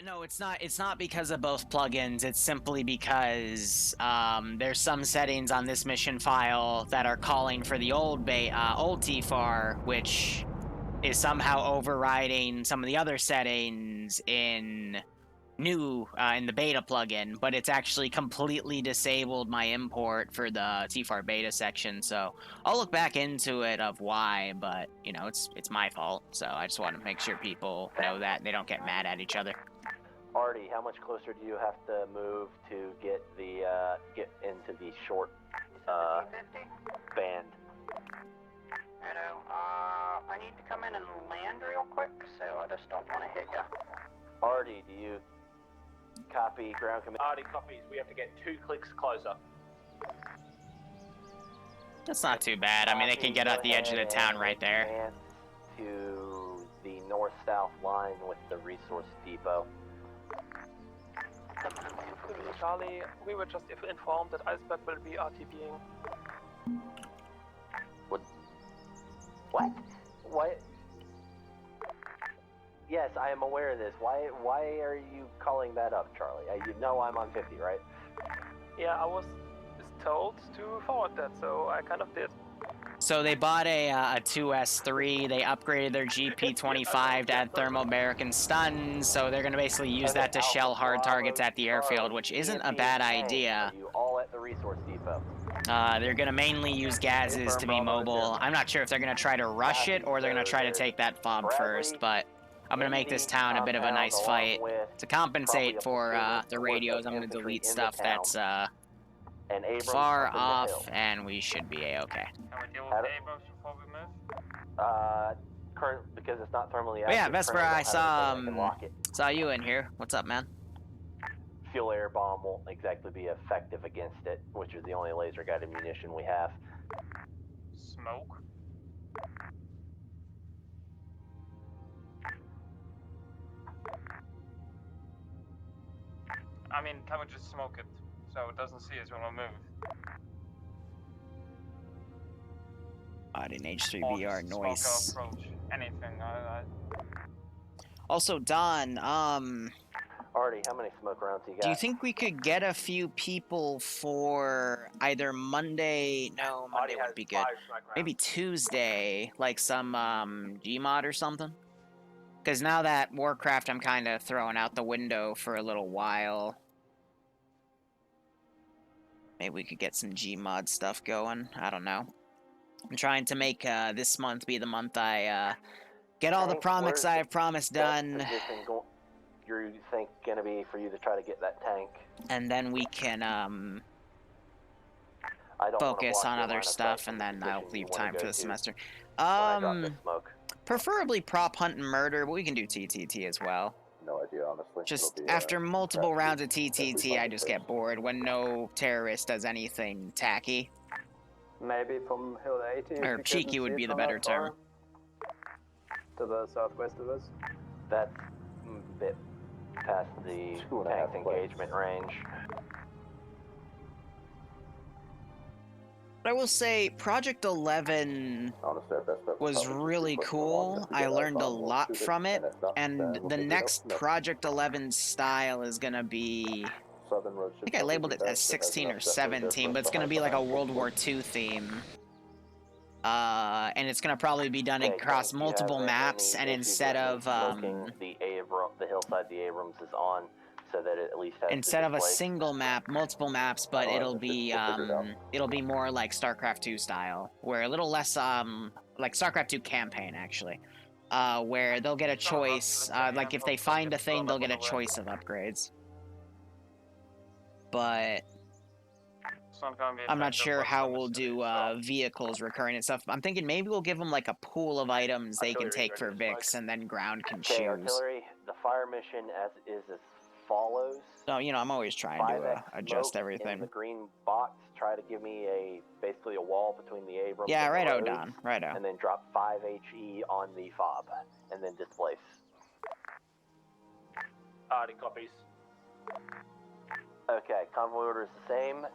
No, it's not. It's not because of both plugins. It's simply because there's some settings on this mission file that are calling for the old TFAR, which is somehow overriding some of the other settings in in the beta plugin, but it's actually completely disabled my import for the TFAR beta section. So I'll look back into it of why, but you know, it's my fault. So I just want to make sure people know that they don't get mad at each other. Artie, how much closer do you have to move to get into the short band? Hello, I need to come in and land real quick, so I just don't want to hit you. Artie, do you copy ground command? Artie copies. We have to get 2 clicks closer. That's not too bad. I mean, they can get at the edge of the town right there. To the north-south line with the resource depot. Charlie, we were just informed that Iceberg will be RTBing. What? What? Yes, I am aware of this. Why are you calling that up, Charlie? You know I'm on 50, right? Yeah, I was told to forward that, so I kind of did. So they bought a 2S3, they upgraded their GP25 to add thermobaric and stun, so they're going to basically use that to shell hard targets at the airfield, which isn't a bad idea. Are you all at the resource depot? They're going to mainly use gases to be mobile. I'm not sure if they're going to try to rush it or they're going to try to take that fob first, but I'm going to make this town a bit of a nice fight. To compensate for the radios, I'm going to delete stuff that's far off, and we should be a-okay. Can we deal with the Abrams before we move? Current, because it's not thermally active. But yeah, Vesper, I saw you in here. What's up, man? Fuel air bomb won't exactly be effective against it, which is the only laser guided munition we have. Smoke. I mean, can we just smoke it so it doesn't see us when we move? In H3VR noise. Approach. Anything. Also, Don, Artie, how many smoke rounds you got? do you think we could get a few people for either Monday? No, Monday wouldn't be good. Maybe Tuesday, like some Gmod or something? Because now that Warcraft I'm kind of throwing out the window for a little while. Maybe we could get some Gmod stuff going. I don't know. I'm trying to make this month be the month I get all the promises I've promised done. You think gonna be for you to try to get that tank? And then we can focus on other stuff, and then I'll leave time for the semester. Preferably prop hunt and murder, but we can do TTT as well. No idea, honestly. Just after multiple rounds of TTT, I just get bored when no terrorist does anything tacky. Maybe from Hill 80. Or cheeky would be the better term. To the southwest of us. That's a bit past the tank engagement range. But I will say, Project 11 was really cool. I learned a lot from it, and the next Project 11 style is going to be... I think I labeled it as 16 or 17, but it's going to be like a World War II theme. And it's going to probably be done across multiple maps, and instead of... the hillside the Abrams is on, so that it at least has... Instead of a single map, multiple maps, but it'll be more like StarCraft 2 style, where a little less, like StarCraft 2 campaign, actually. Where they'll get a choice, like if they find a thing, they'll get a choice of upgrades. But I'm not sure how we'll do vehicles recurring and stuff. I'm thinking maybe we'll give them like a pool of items they can take for Vix, and then ground can choose. Artillery, the fire mission as follows. So, you know, I'm always trying to adjust everything. In the green box, try to give me basically a wall between the Abrams. Yeah, and righto, Don, righto. And then drop 5 HE on the fob, and then displace. Artie copies. Okay, convoy order is the same.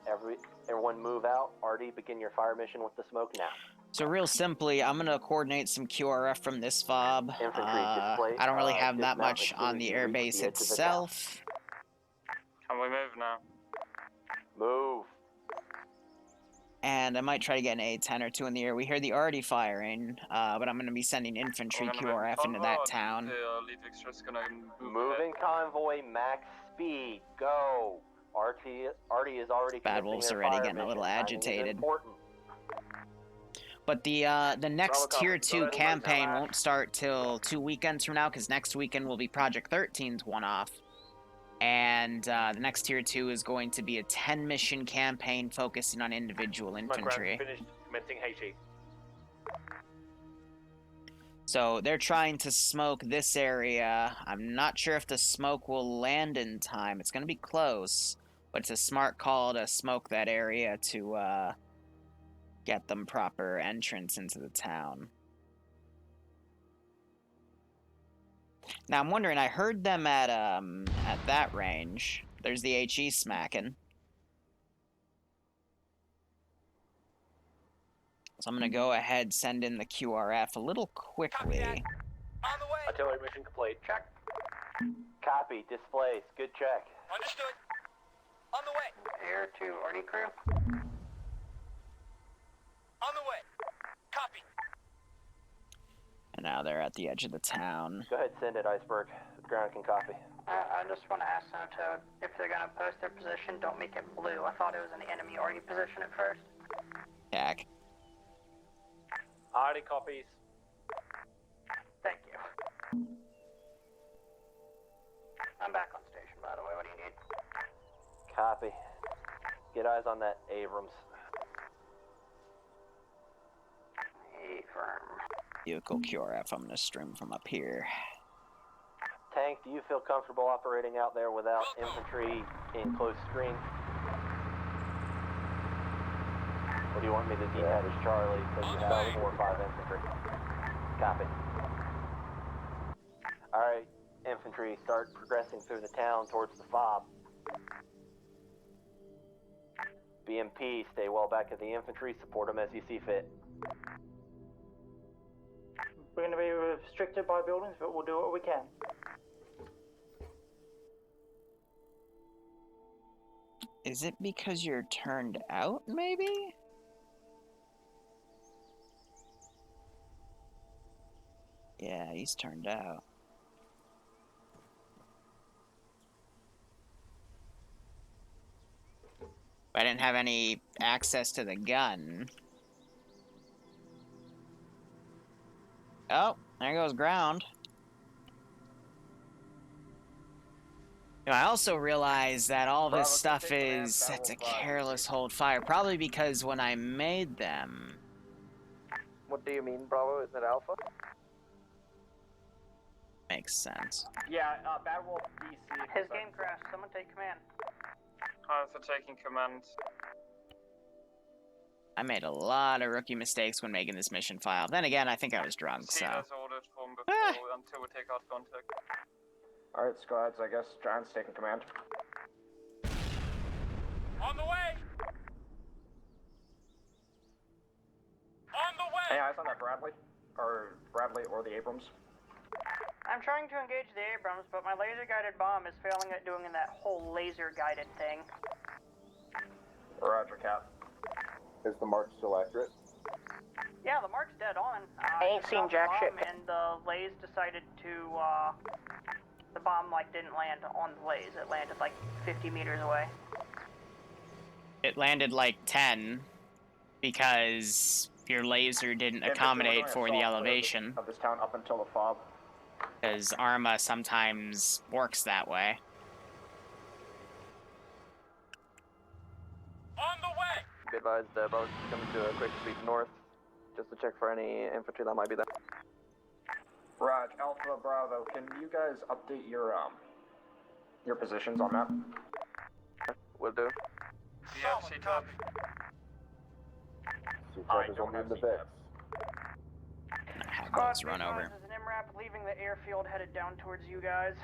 Everyone move out. Artie, begin your fire mission with the smoke now. So real simply, I'm gonna coordinate some QRF from this fob. Infantry display, I don't really have that dismount much as soon on as the you reach airbase the edge of the town. itself. Can we move now? Move. And I might try to get an A-10 or 2 in the air. We hear the already firing, but I'm gonna be sending infantry We're gonna move QRF into Convoy, that or town. The lead extra's gonna move Moving convoy, max speed, go. RT is already Bad commencing Wolf's their already fire getting a little mission. Timing is agitated. important. But the next Bravo, Tier copy. 2 Go ahead, campaign Mark. won't start till 2 weekends from now, because next weekend will be Project 13's one-off. And the next Tier 2 is going to be a 10-mission campaign focusing on individual infantry. Finished commencing HE. So they're trying to smoke this area. I'm not sure if the smoke will land in time. It's going to be close, but it's a smart call to smoke that area to get them proper entrance into the town. Now I'm wondering, I heard them at that range. There's the HE smacking. So I'm gonna go ahead, send in the QRF a little quickly. On the way. Artillery mission complete. Check. Copy, displays, good check. Understood. On the way. Air to Arnie crew. On the way. Copy. And now they're at the edge of the town. Go ahead, send it, Iceberg. Ground can copy. I just want to ask them to, if they're going to post their position, don't make it blue. I thought it was an enemy Arnie position at first. Yak. Already copies. Thank you. I'm back on station, by the way. What do you need? Copy. Get eyes on that Abrams. Hey, firm. Vehicle QRF, I'm gonna stream from up here. Tank, do you feel comfortable operating out there without infantry in close screen? Or do you want me to detach Charlie so you have 4 or 5 infantry? Copy. Alright, infantry, start progressing through the town towards the fob. BMP, stay well back of the infantry, support them as you see fit. We're going to be restricted by buildings, but we'll do what we can. Is it because you're turned out, maybe? Yeah, he's turned out. I didn't have any access to the gun. Oh, there goes ground. You know, I also realized that all this stuff is, it's a careless hold fire. Probably because when I made them... What do you mean, Bravo? Is it Alpha? Makes sense. Yeah, Bad Wolf DC. His game crashed. Someone take command. Alpha taking command. I made a lot of rookie mistakes when making this mission file. Then again, I think I was drunk, so... As ordered from before until we take out contact. Alright, squads, I guess Giant's taking command. On the way! On the way! Any eyes on that Bradley? Or Bradley or the Abrams? I'm trying to engage the Abrams, but my laser-guided bomb is failing at doing that whole laser-guided thing. Roger, Cap. Is the mark still accurate? Yeah, the mark's dead on. I ain't seen jack shit. And the lays decided to, the bomb, like, didn't land on the lays. It landed, like, 50 meters away. It landed like 10, because your laser didn't accommodate for the elevation. Of this town up until the fob. Because Arma sometimes works that way. On the way! Be advised, Bravo's coming to a quick sweep north, just to check for any infantry that might be there. Raj, Alpha, Bravo, can you guys update your positions on map? Will do. Yeah, C-Top. C-Top is only in the Vex. Let's run over. There's an MRAP leaving the airfield headed down towards you guys.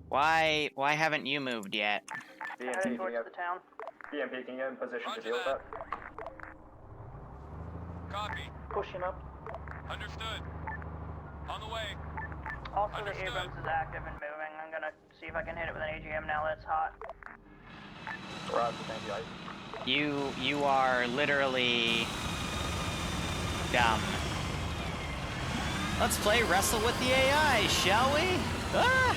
Why haven't you moved yet? Headed towards the town. BMP, can you get in position to deal with that? Copy. Pushing up. Understood. On the way. Also, the Understood. Abrams is active and moving. I'm gonna see if I can hit it with an AGM now that it's hot. Roger, thank you. You are literally dumb. Let's play Wrestle with the AI, shall we? Ah!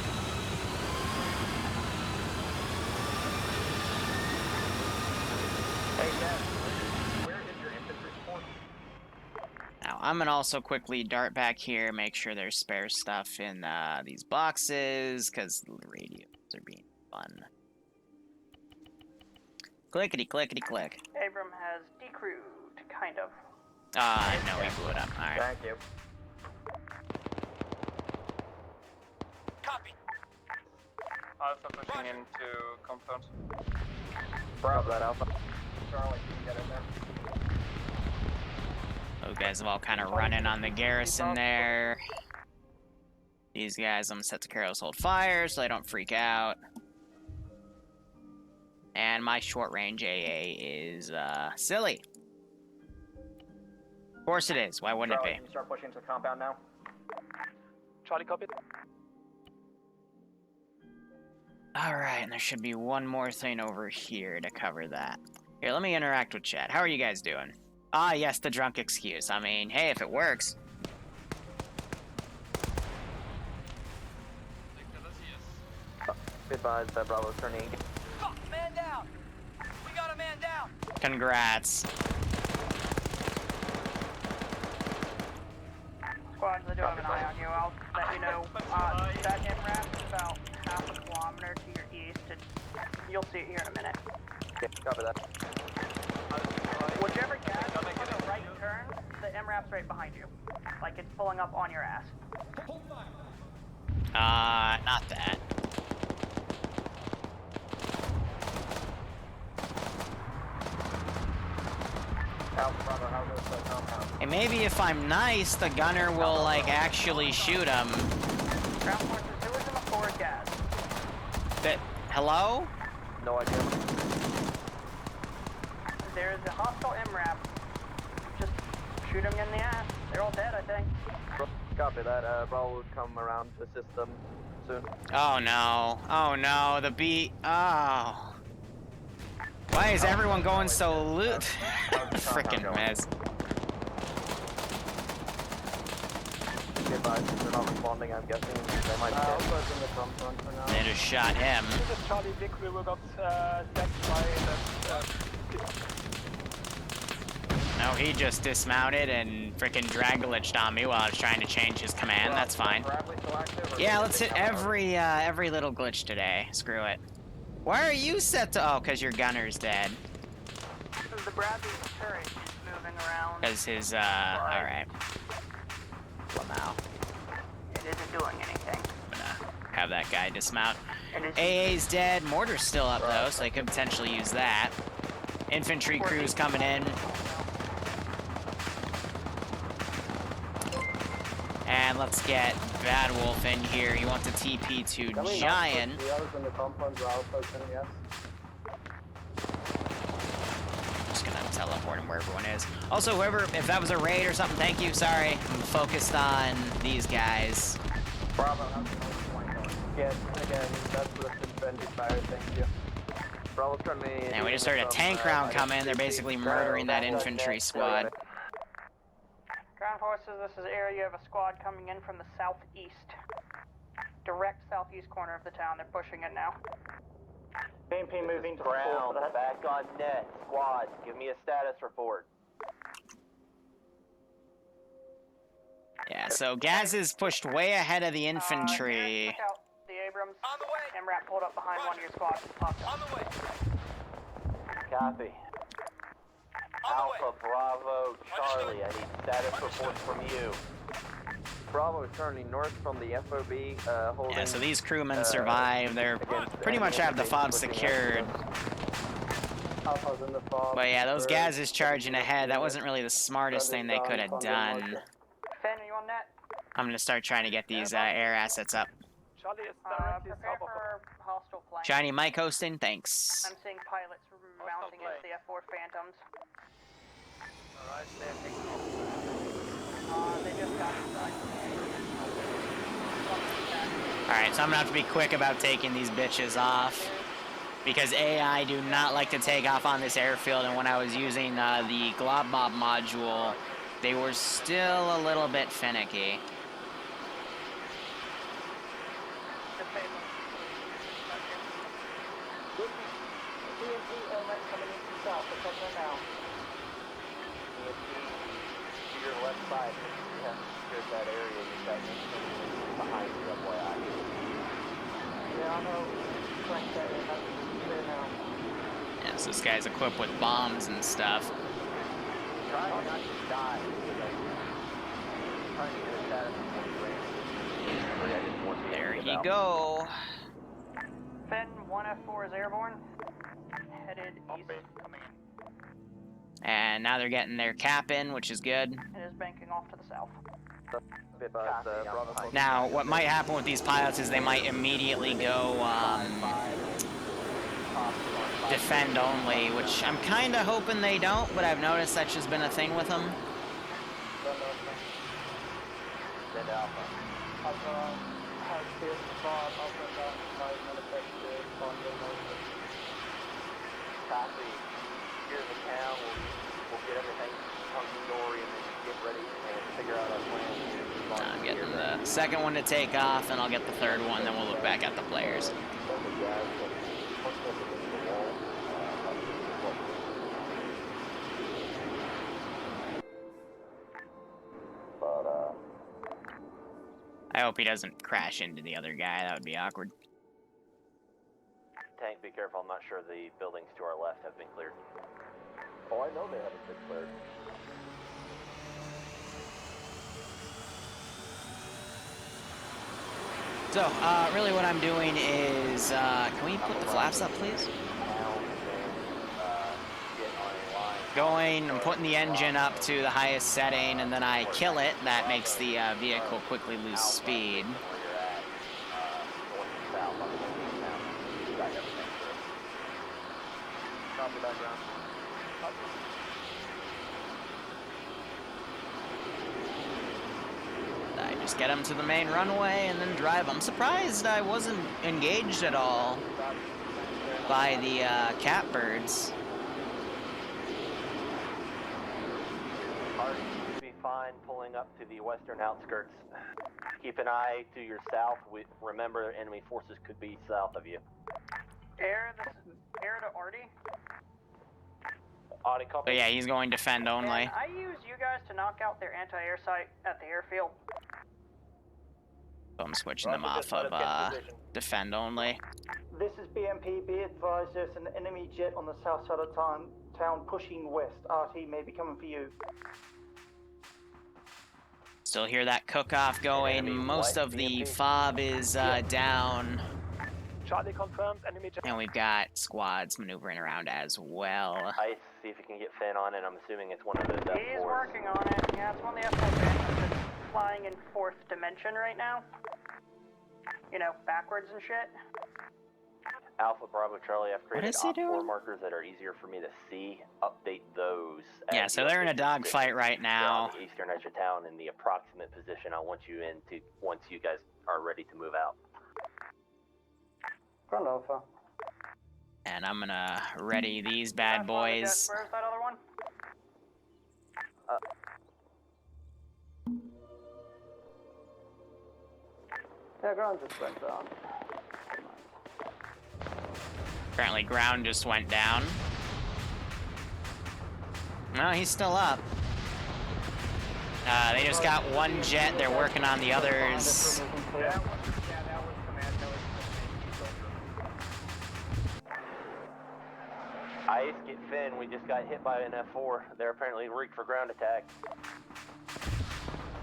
Hey, Dad, where is your infantry support? Now, I'm gonna also quickly dart back here, make sure there's spare stuff in these boxes, because the radios are being fun. Clickety, clickety, click. Abram has decrewed, kind of. No, he blew it up. Alright. Thank you. Copy. Alpha pushing into compound. Bravo, that Alpha. Charlie, can you get in there? Those guys have all kind of running on the garrison there. These guys, I'm set to Carol's hold fire so they don't freak out. And my short range AA is silly. Of course it is. Why wouldn't Charlie, it can you start pushing into the compound now? Charlie, copy. be? Alright, and there should be one more thing over here to cover that. Here, let me interact with chat. How are you guys doing? Ah, yes, the drunk excuse. I mean, hey, if it works. Be advised that Bravo's turning. Man down. We got a man down. Congrats. Squads, I do have an eye on you. I'll let you know. That MRAP is about half a kilometer to your east, and you'll see it here in a minute. Okay, copy that. Whichever gas is on the right turn, the MRAP's right behind you. Like it's pulling up on your ass. Not that. Alpha, Bravo, how goes the compound? And maybe if I'm nice, the gunner will, like, actually shoot him. Ground forces, who is in the forward gas? That, hello? No idea. There's a hostile MRAP. Just shoot him in the ass. They're all dead, I think. Copy that. Bravo would come around to assist them soon. Oh no. Oh no, the beat. Oh. Why is everyone going so loot? Frickin' mess. Be advised, if they're not responding, I'm guessing they might get in the front for now. They just shot him. This is Charlie Vic. We got stabbed by that. No, he just dismounted and frickin' drag-glitched on me while I was trying to change his command. That's fine. Yeah, let's hit every little glitch today. Screw it. Why are you set to? Oh, because your gunner's dead. The Bradley's turret is moving around. Because his alright. Well, now It isn't doing anything. I'm gonna have that guy dismount. It is AA's dead. Mortar's still up though, so they could potentially use that. Infantry crews coming in. And let's get Bad Wolf in here. You want the TP to Giant. Just gonna teleport him where everyone is. Also, whoever, if that was a raid or something, thank you. Sorry, I'm focused on these guys. Bravo, how's the noise point going? Yes, again, that's what it's been fire, thank you. Bravo's trying to... And we just heard a tank round come in. They're basically murdering that infantry squad. Ground forces, this is area. You have a squad coming in from the southeast. Direct southeast corner of the town. They're pushing it now. BMP moving to Ground, support for that. back on net. Squad, give me a status report. Yeah, so Gaz is pushed way ahead of the infantry. Check out the Abrams. On the way. MRAP pulled up behind one of your squads. Popped up. On the way. Copy. On the way. Alpha, Bravo, Charlie, I need status reports from you. Bravo is turning north from the FOB, holding... Yeah, so these crewmen survive. They're pretty much have the fob secured. Alpha's in the fob. But yeah, those Gaz is charging ahead. That wasn't really the smartest thing they could have done. Finn, are you on net? I'm gonna start trying to get these air assets up. Charlie is directly Prepare south of for hostile flank. Shiny mic hosting, thanks. I'm seeing pilots mounting into the F4 Phantoms. Alright, they're taking off. They just got inside. Alright, so I'm gonna have to be quick about taking these bitches off. Because AI do not like to take off on this airfield, and when I was using the Glob Mob module, they were still a little bit finicky. To your left side, you have secured that area. You've got anything behind you, FYI. Yeah, I know. Frank said it. That's clear now. Yeah, so this guy's equipped with bombs and stuff. Try not to die. Trying to get a status before you land. There you go. Fenn, 1F4 is airborne. Headed east. Coming in. And now they're getting their cap in, which is good. It is banking off to the south. Now, what might happen with these pilots is they might immediately go defend only, which I'm kind of hoping they don't, but I've noticed that's just been a thing with them. Send Alpha. Copy. Here's the town. We'll get everything hunky-dory and then get ready and figure out our plan. I'm getting the second one to take off, and I'll get the third one, then we'll look back at the players. I hope he doesn't crash into the other guy. That would be awkward. Tank, be careful. I'm not sure the buildings to our left have been cleared. Oh, I know they haven't been cleared. So, really what I'm doing is, can we put the flaps up, please? Going, I'm putting the engine up to the highest setting, and then I kill it. That makes the vehicle quickly lose speed. I just get them to the main runway and then drive. I'm surprised I wasn't engaged at all by the catbirds. Be fine pulling up to the western outskirts. Keep an eye to your south. Remember, enemy forces could be south of you. Air to Artie. Audi, copy. But yeah, he's going defend only. And I use you guys to knock out their anti-air site at the airfield. So I'm switching them off of defend only. This is BMP. Be advised, there's an enemy jet on the south side of town pushing west. RT may be coming for you. Still hear that cook-off going. Most of the fob is down. Charlie confirms, enemy jet. And we've got squads maneuvering around as well. I see if you can get Finn on it. I'm assuming it's one of those F4s. He's working on it. Yeah, it's one of the F4 bands that's flying in 4th dimension right now. You know, backwards and shit. Alpha Bravo Charlie, I've created is he op 4 doing? markers that are easier for me to see. Update those. Yeah, so they're in a dogfight right now. On the eastern edge of town in the approximate position I want you in to once you guys are ready to move out. Front Alpha. And I'm gonna ready these bad boys. Where's that other one? Yeah, ground just went down. Apparently ground just went down. No, he's still up. They just got one jet. They're working on the others. Ice, get Finn. We just got hit by an F4. They're apparently rigged for ground attack.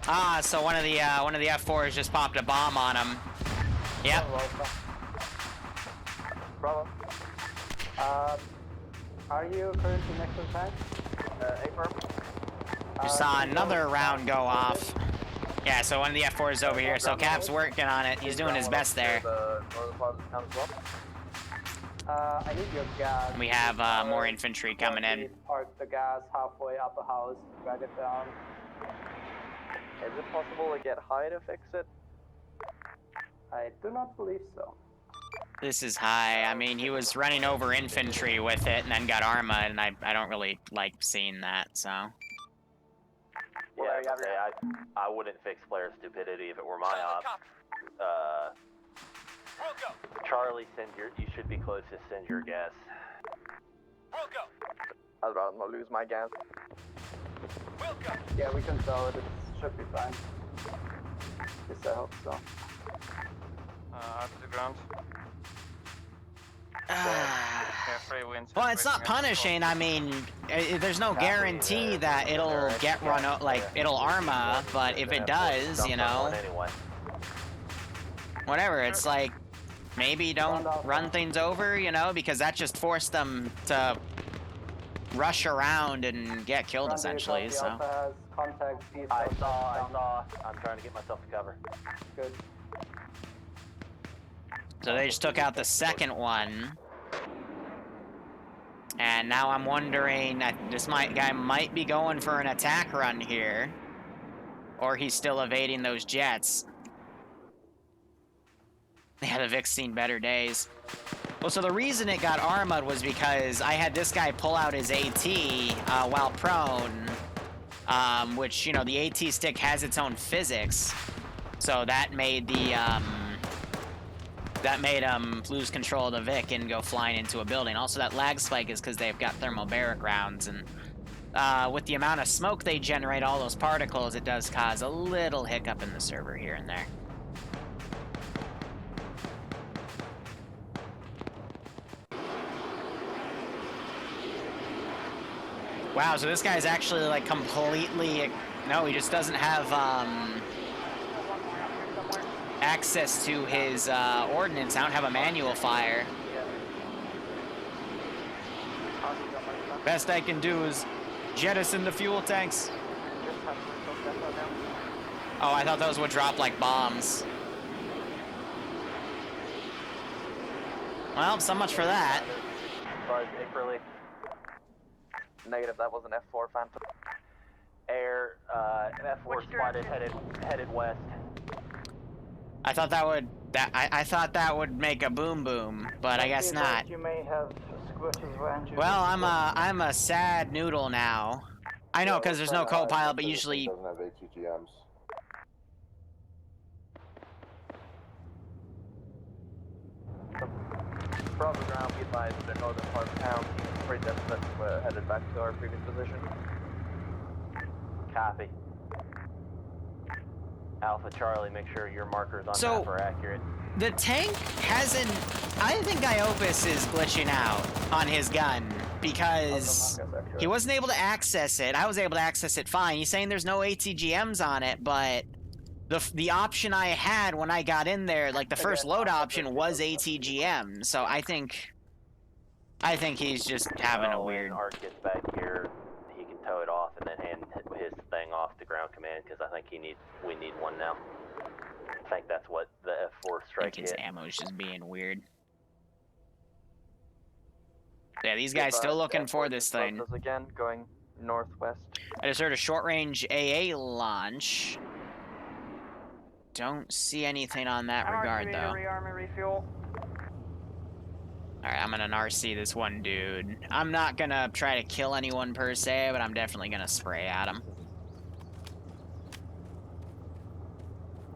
Ah, so one of the F4s just popped a bomb on him. Yep. Bravo. Are you currently next to the tank? Affirm. Just saw another round go off. Yeah, so one of the F4s is over here. So Cap's working on it. He's doing his best there. I need your gas. We have more infantry coming in. Park the gas halfway up a house, drag it down. Is it possible to get high to fix it? I do not believe so. This is high. I mean, he was running over infantry with it and then got Arma, and I don't really like seeing that, so. Yeah, I wouldn't fix player stupidity if it were my op. We'll go. Charlie, you should be close to send your gas. We'll go. I'd rather not lose my gas. We'll go. Yeah, we can sell it. It should be fine. Yes, I hope so. Out to the ground. Well, it's not punishing. I mean, there's no guarantee that it'll get run out, like, it'll Arma, but if it does, you know, whatever, it's like, maybe don't run things over, you know, because that just forced them to rush around and get killed, essentially, so. I saw. I'm trying to get myself to cover. Good. So they just took out the second one. And now I'm wondering that this guy might be going for an attack run here. Or he's still evading those jets. Yeah, the Vic's seen better days. Well, so the reason it got armored was because I had this guy pull out his AT while prone. Which, you know, the AT stick has its own physics. So that made the, that made him lose control of the Vic and go flying into a building. Also, that lag spike is because they've got thermobaric rounds, and with the amount of smoke they generate, all those particles, it does cause a little hiccup in the server here and there. Wow, so this guy's actually, like, completely... No, he just doesn't have, access to his ordnance. I don't have a manual fire. Best I can do is jettison the fuel tanks. Oh, I thought those would drop like bombs. Well, so much for that. Negative, that was an F4 Phantom. Air, F4 spotted, headed west. I thought that would I thought that would make a boom boom, but I guess not. You may have squirters around you. Well, I'm a sad noodle now. I know, because there's no co-pilot, but usually. Doesn't have ATGMs. Bravo ground, be advised, the northern part of town. Freight deficit headed back to our previous position. Copy. Alpha Charlie, make sure your markers on map are accurate. The tank hasn't... I think Iopus is glitching out on his gun because he wasn't able to access it. I was able to access it fine. He's saying there's no ATGMs on it, but the option I had when I got in there, like the first load option was ATGM. So I think he's just having a weird... When Art gets back here, he can tow it off and then hand his thing off to ground command, because I think we need one now. I think that's what the F4 strike his ammo's just being weird. Yeah, these guys still looking for this thing. Again, going northwest. I just heard a short-range AA launch. Don't see anything on that regard, though. Refuel. Alright, I'm gonna RC this one dude. I'm not gonna try to kill anyone per se, but I'm definitely gonna spray at him.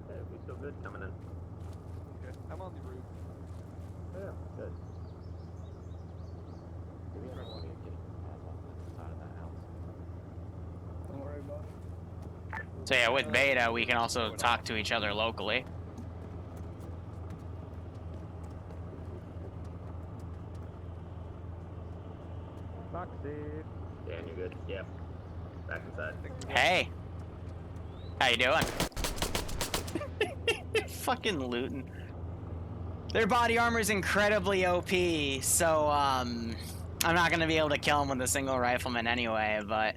Hey, we still good coming in. Okay, I'm on the roof. Yeah, good. Don't worry about it. So yeah, with Beta, we can also talk to each other locally. Foxy. Dan, you're good? Yeah. Back inside. Hey! How you doing? Fucking looting. Their body armor is incredibly OP, so, I'm not gonna be able to kill him with a single rifleman anyway, but...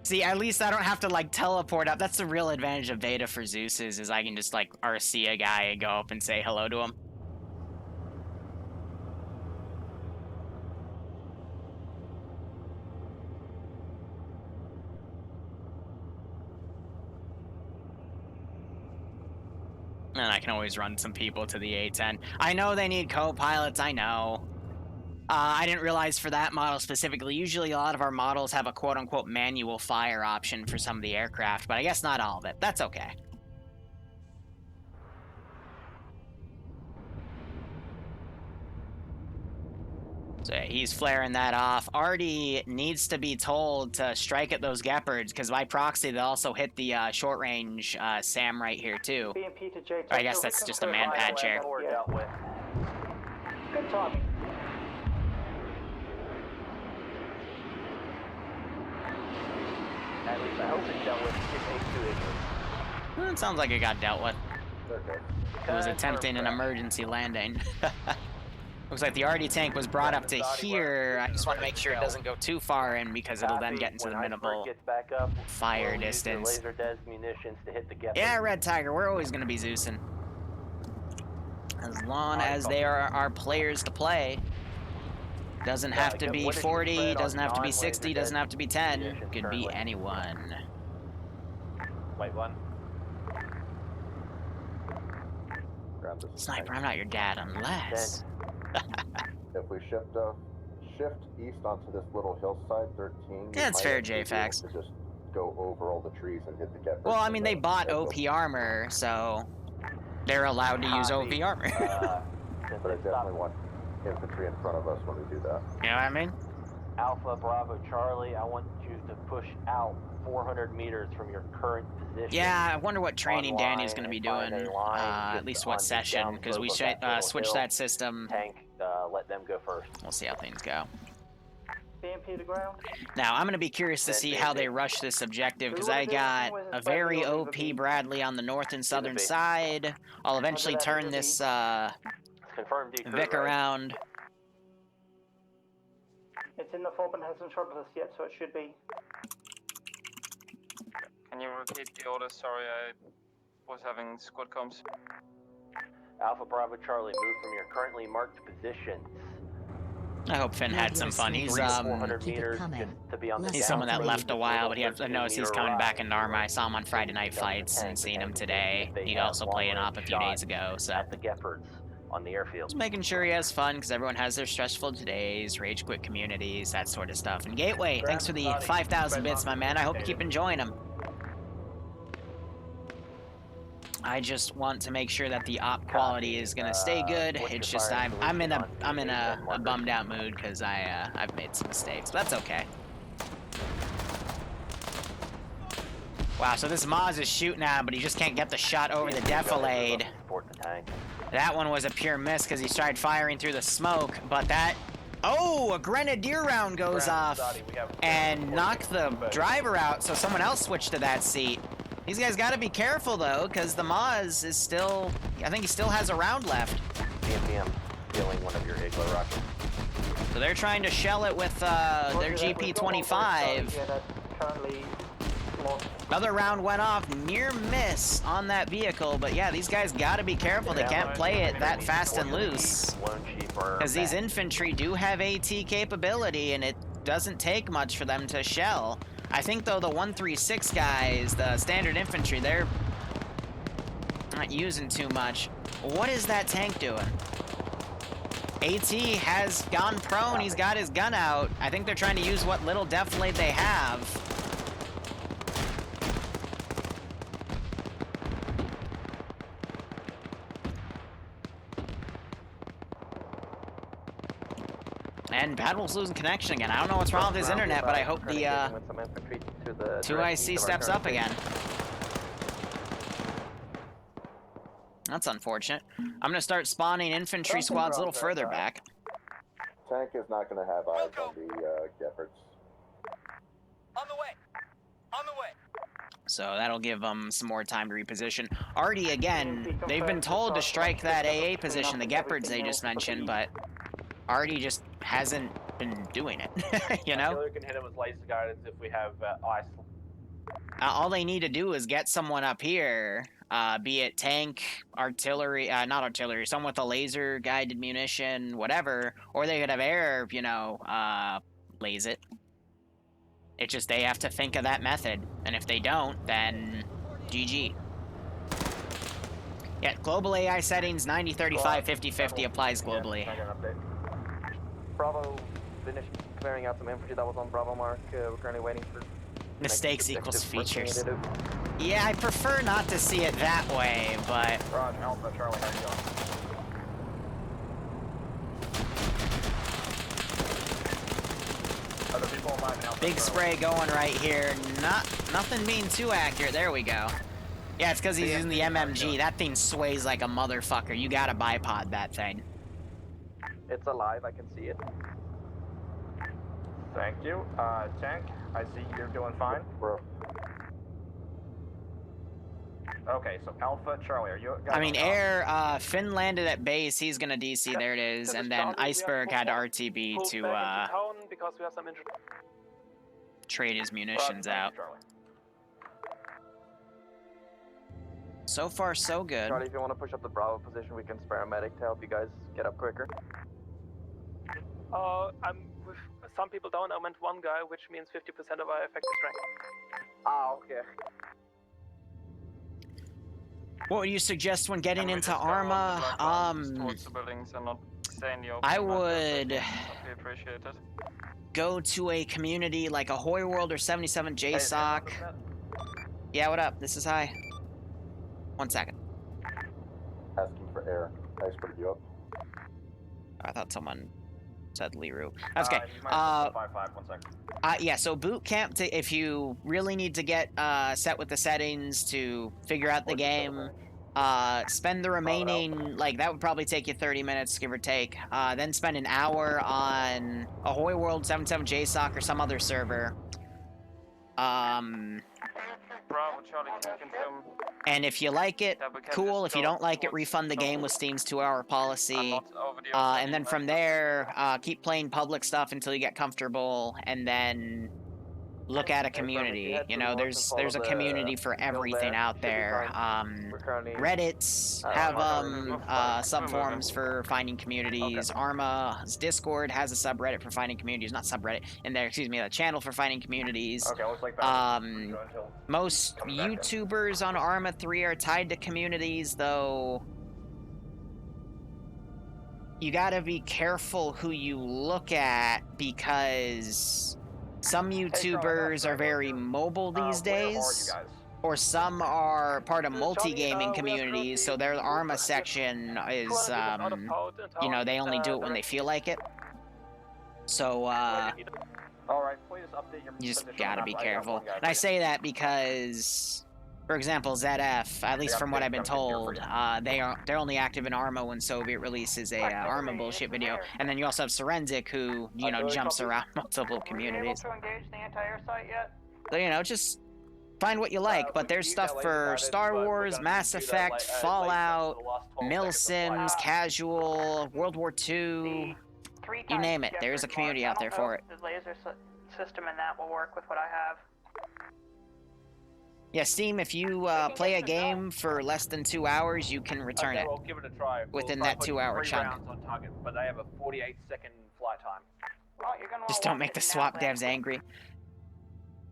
See, at least I don't have to, like, teleport up. That's the real advantage of Beta for Zeus is I can just, like, RC a guy and go up and say hello to him. And I can always run some people to the A-10. I know they need co-pilots, I know. I didn't realize for that model specifically. Usually a lot of our models have a quote-unquote manual fire option for some of the aircraft, but I guess not all of it. That's okay. So yeah, he's flaring that off. Artie needs to be told to strike at those Gepards, because by proxy, they'll also hit the short-range SAM right here, too. BMP to J. I guess that's just a man-pad chair. Yeah. Good timing. At least I hope it's dealt with. It's A2 issue. It sounds like it got dealt with. Okay. It was attempting an emergency landing. Looks like the Artie tank was brought up to here. I just want to make sure it doesn't go too far in, because it'll then get into the minimal fire distance. Laser des munitions to hit the Gepard. Yeah, Red Tiger, we're always going to be Zeusing. As long as they are our players to play. Doesn't have to be 40, doesn't have to be 60, doesn't have to be 10. Could be anyone. Wait, one. Sniper, I'm not your dad unless... If we shift east onto this little hillside 13, Yeah, it's fair, JFax. to just go over all the trees and hit the Gepard. Well, I mean, they bought OP armor, so they're allowed to use OP armor. But I definitely want infantry in front of us when we do that. You know what I mean? Alpha Bravo Charlie, I want you to push out 400 meters from your current position. Yeah, I wonder what training Danny's going to be doing, at least what session, because we switched that system. Tank, let them go first. We'll see how things go. BMP to ground. Now, I'm going to be curious to see how they rush this objective, because I got a very OP Bradley on the north and southern side. I'll eventually turn this Vic around. It's in the fob and hasn't shot at us yet, so it should be. Can you repeat the order? Sorry, I was having squad comms. Alpha Bravo Charlie, move from your currently marked positions. I hope Finn had some fun. He's 400 meters just to be on the he's someone that left a while, but I noticed he's coming back into Arma. I saw him on Friday Night Fights and seen him today. He also played an op a few days ago, so at the Gepards on the airfield. Just making sure he has fun, because everyone has their stressful days, rage quit communities, that sort of stuff. And Gateway, thanks for the 5,000 bits, my man. I hope you keep enjoying them. I just want to make sure that the op quality is gonna stay good. It's just I'm in a bummed out mood because I've made some mistakes. But that's okay. Wow, so this Maz is shooting at him, but he just can't get the shot over the defilade. That one was a pure miss because he started firing through the smoke, but that... Oh, a grenadier round goes off and knocked the driver out, so someone else switched to that seat. These guys got to be careful, though, because the Maz is still... I think he still has a round left. BMPM, stealing one of your Igloo rockets. So they're trying to shell it with their GP-25. Yeah, that's currently lost. Another round went off, near miss on that vehicle, but yeah, these guys got to be careful. They can't play it that fast and loose. Because these infantry do have AT capability, and it doesn't take much for them to shell. I think, though, the 136 guys, the standard infantry, they're not using too much. What is that tank doing? AT has gone prone. He's got his gun out. I think they're trying to use what little defilade they have. And Badwell's losing connection again. I don't know what's wrong with his internet, but I hope the 2IC steps up again. That's unfortunate. I'm gonna start spawning infantry squads a little further back. Tank is not going to have eyes on the Gepards. On the way. On the way. So that'll give them some more time to reposition. Artie, again, they've been told to strike that AA position, the Gepards they just mentioned, but Artie just hasn't been doing it, you know? We can hit him with laser guidance if we have ice. All they need to do is get someone up here, be it tank, artillery, not artillery, someone with a laser guided munition, whatever, or they could have air, you know, laze it. It's just they have to think of that method, and if they don't, then GG. Yeah, global AI settings 90, 35, 50, 50 applies globally. Can I get an update? Bravo finished clearing out some infantry that was on Bravo Mark. We're currently waiting for Mistakes equals features. to do. Yeah, I prefer not to see it that way, but Roger, Alpha, Charlie, how you going? Other people alive in Alpha, big Charlie. spray going right here. Nothing being too accurate. There we go. Yeah, it's because he's using the MMG. That thing sways like a motherfucker. You gotta bipod that thing. It's alive, I can see it. Thank you. Tank, I see you're doing fine. Bro. Okay, so Alpha, Charlie, are you guys I mean, on top? Air, Finn landed at base. He's gonna DC. There it is. And then Iceberg had RTB to town because we have some injured. trade his munitions Roger, out. Charlie. So far, so good. Charlie, if you want to push up the Bravo position, we can spare a medic to help you guys get up quicker. I'm with some people down. I meant one guy, which means 50% of our effective strength. Ah, okay. What would you suggest when getting Can we into just go on the Arma? black lines towards the buildings and not stay in the open? I like that? would That'd be appreciated. go to a community like a Hoy World or 77 JSOC. Yeah, what up? This is High. 1 second. Asking for air. Iceberg, you up? I thought someone said Liru. That's okay. You might 5-5, 1 second. Yeah, so boot camp, if you really need to get set with the settings to figure out the game, spend the remaining, like, that would probably take you 30 minutes, give or take. Then spend an hour on a Hoy World 77 JSOC or some other server. Bravo, Charlie, can you confirm? And if you like it, Yeah, we can cool. just If you go don't like it, towards refund the game with Steam's 2-hour I'm policy. not over the And then from there, keep playing public stuff until you get comfortable, and then look at a community. You know, there's a community for everything out there. Reddits have subforums for finding communities. Arma's Discord has a subreddit for finding communities. Not subreddit in there, excuse me, a channel for finding communities. Okay, looks like that. Most YouTubers on Arma 3 are tied to communities, though. You gotta be careful who you look at, because some YouTubers are very mobile these days, or some are part of multi-gaming communities, so their Arma section is, you know, they only do it when they feel like it. So, Alright, please update your you just position gotta on be that. I got careful. one guy And I for you. say that because, for example, ZF, at least from what I've been told, they're only active in Arma when Soviet releases a Arma bullshit video. And then you also have Forensic, who, you know, jumps around multiple communities. Able to engage the anti-air site yet? So, you know, just find what you like. But there's stuff for Star Wars, Mass Effect, Fallout, Milsims, Casual, World War II. You name it. There's a community out there for it. The laser system in that will work with what I have. Yeah, Steam, if you play a game for less than 2 hours, you can return it Well, give it a try. within We'll that try 2-hour putting 3 chunk. rounds on target, but they have a 48-second flight time. Well, you're gonna Just wanna don't make the watch it swap now, then. devs angry.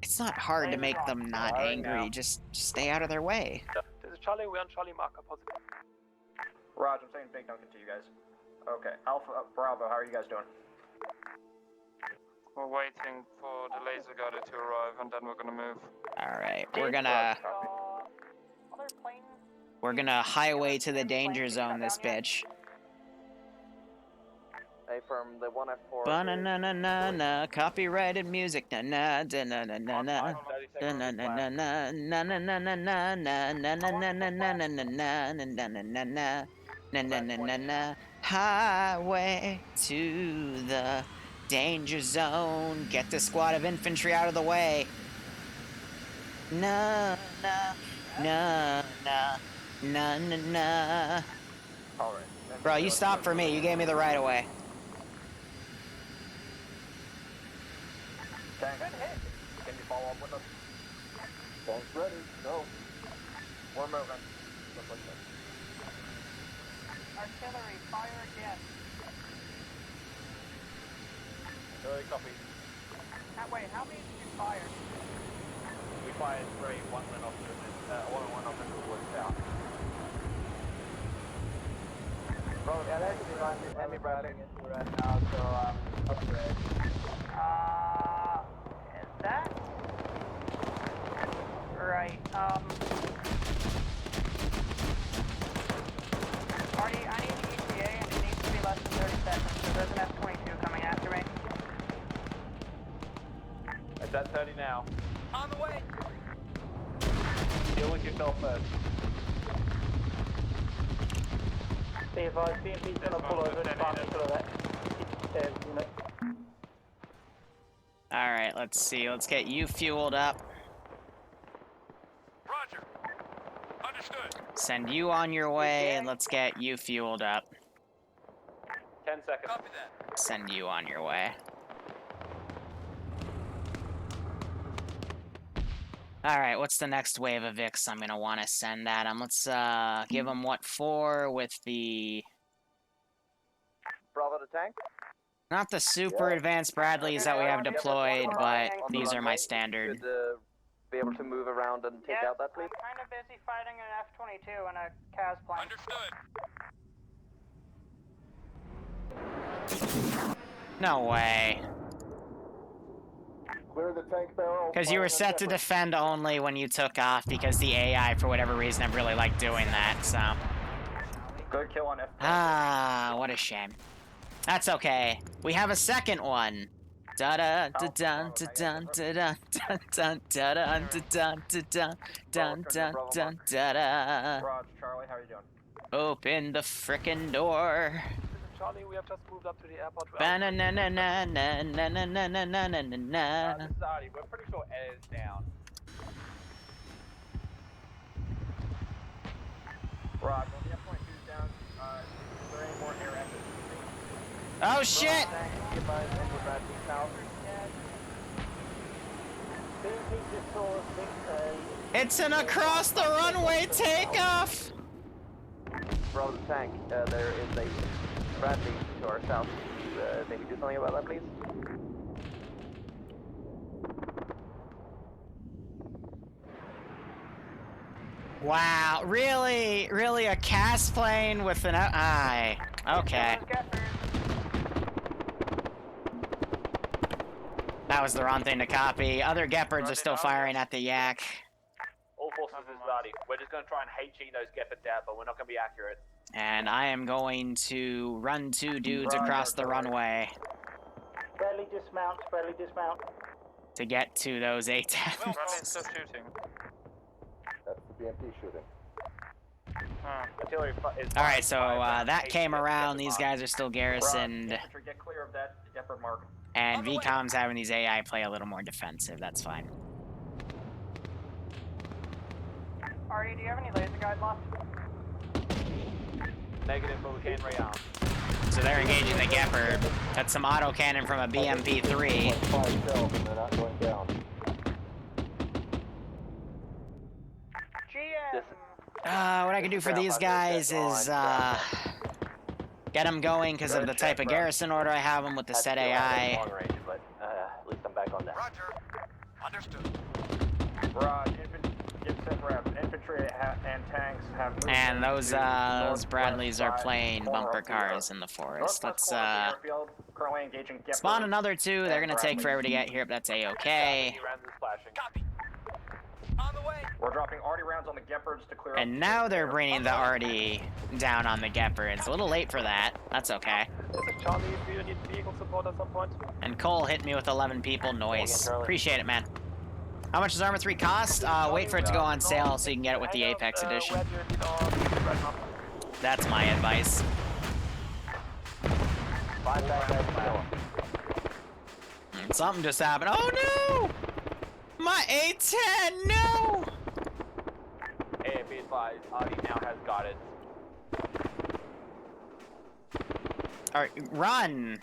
It's not hard to make them not angry, just stay out of their way. This is Charlie, we're on Charlie marker positive. Raj, I'm saying big Duncan to you guys. Okay, Alpha, Bravo, how are you guys doing? We're waiting for the laser guarder to arrive, and then we're gonna move. Alright, Other plane we're gonna highway to the danger zone this bitch. Hey, firm, the 1F4. Ba-na-na-na-na-na, copyrighted music, na-na, da-na-na-na-na, da-na-na-na-na, na-na-na-na-na-na-na-na-na-na-na-na-na-na-na, na-na-na-na-na, highway to the danger zone. Get the squad of infantry out of the way. Na na na na na na na. Alright. Bro, you stopped for me. You gave me the right of way. Tank, can you follow up with us? Tank's ready. Go. We're moving. Just like this. artillery, fire again. Copy. Wait, how many did you fire? We fired 3, one went off to the, one went off into the woods south. Yeah, that's the line. Enemy driving into right now, so upgrade. Is that right? Marty, I need the ETA, and it needs to be less than 30 seconds, because there's an F-22 coming after me. It's at 30 now. On the way. Deal with yourself first. Be advised, BMP's gonna pull over and find people of that stairs unit. Alright, let's see. Let's get you fueled up. Roger. Understood. Send you on your way, and let's get you fueled up. 10 seconds. Copy that. Send you on your way. Alright, what's the next wave of Vix I'm gonna want to send at him? Let's give him what for with the... Bravo to tank. Not the super advanced Bradleys that we have deployed, but these are my standard. Should be able to move around and take out that fleet. I'm kind of busy fighting an F-22 and a CAS plane. Understood. No way. Clear the tank barrel. Because you were set to defend only when you took off, because the AI, for whatever reason, have really liked doing that, so... Good kill on F. Ah, what a shame. That's okay. We have a second one. Da da da dun da dun da dun dun da dun da dun da dun dun dun dun da da. Raj, Charlie, how are you doing? Open the frickin' door. Charlie, we have just moved up to the airport. Ba na na na na na na na na na na na na. This is Adi. We're pretty sure Ed is down. Raj, when the F-22's down, is there any more air active? Oh shit! BMP just saw a It's an across the runway takeoff! Bravo the tank, there is a Bradley to our south. Maybe do something about that, please? Wow, really? Really a CAS plane with an... Aye. Okay. That was the wrong thing to copy. Other Gepards are still firing at the Yak. All forces is Zadi. We're just going to try and HE those Gepards out, but we're not going to be accurate. And I am going to run two dudes across the runway Bradley dismount, Bradley dismount. to get to those A-10s. Bradley's still shooting. That's the BMP shooting. Artillery is Alright, so that HE came those around. Gepard These mark. guys are still garrisoned. Infantry, get clear of that Gepard mark. And VCOM's having these AI play a little more defensive. That's fine. Artie, do you have any laser guide left? Negative, but we can rearm. So they're engaging the Gepard. That's some autocannon from a BMP-3. 5 shells and they're not going down. GM! What I can do for these guys is, get them going because of the type of garrison order I have them with the set AI. Long range, but at least I'm back on that. Roger. Understood. Raj, get set rep. Infantry and tanks have moved And those northwest Bradleys are side playing corner bumper of the cars in the forest. northwest Let's, corner of the airfield, currently engaging Gepard. spawn another two. They're gonna take Bradley. forever to get here, but that's A-okay. Rounds is flashing. Copy. On the way. We're dropping arty rounds on the Gepards to clear up And now they're bringing the arty down on the Gepards. A little late for that. That's okay. This is Charlie. Do you need vehicle support at some point? And Cole hit me with 11 people. Noise. Appreciate it, man. How much does Arma 3 cost? Wait for it to go on sale so you can get it with the Apex edition. Where do you need our vehicle right now? That's my advice. 5 back. Something just happened. Oh no! My A10, no! Hey, be advised, Adi now has got it. Alright, run!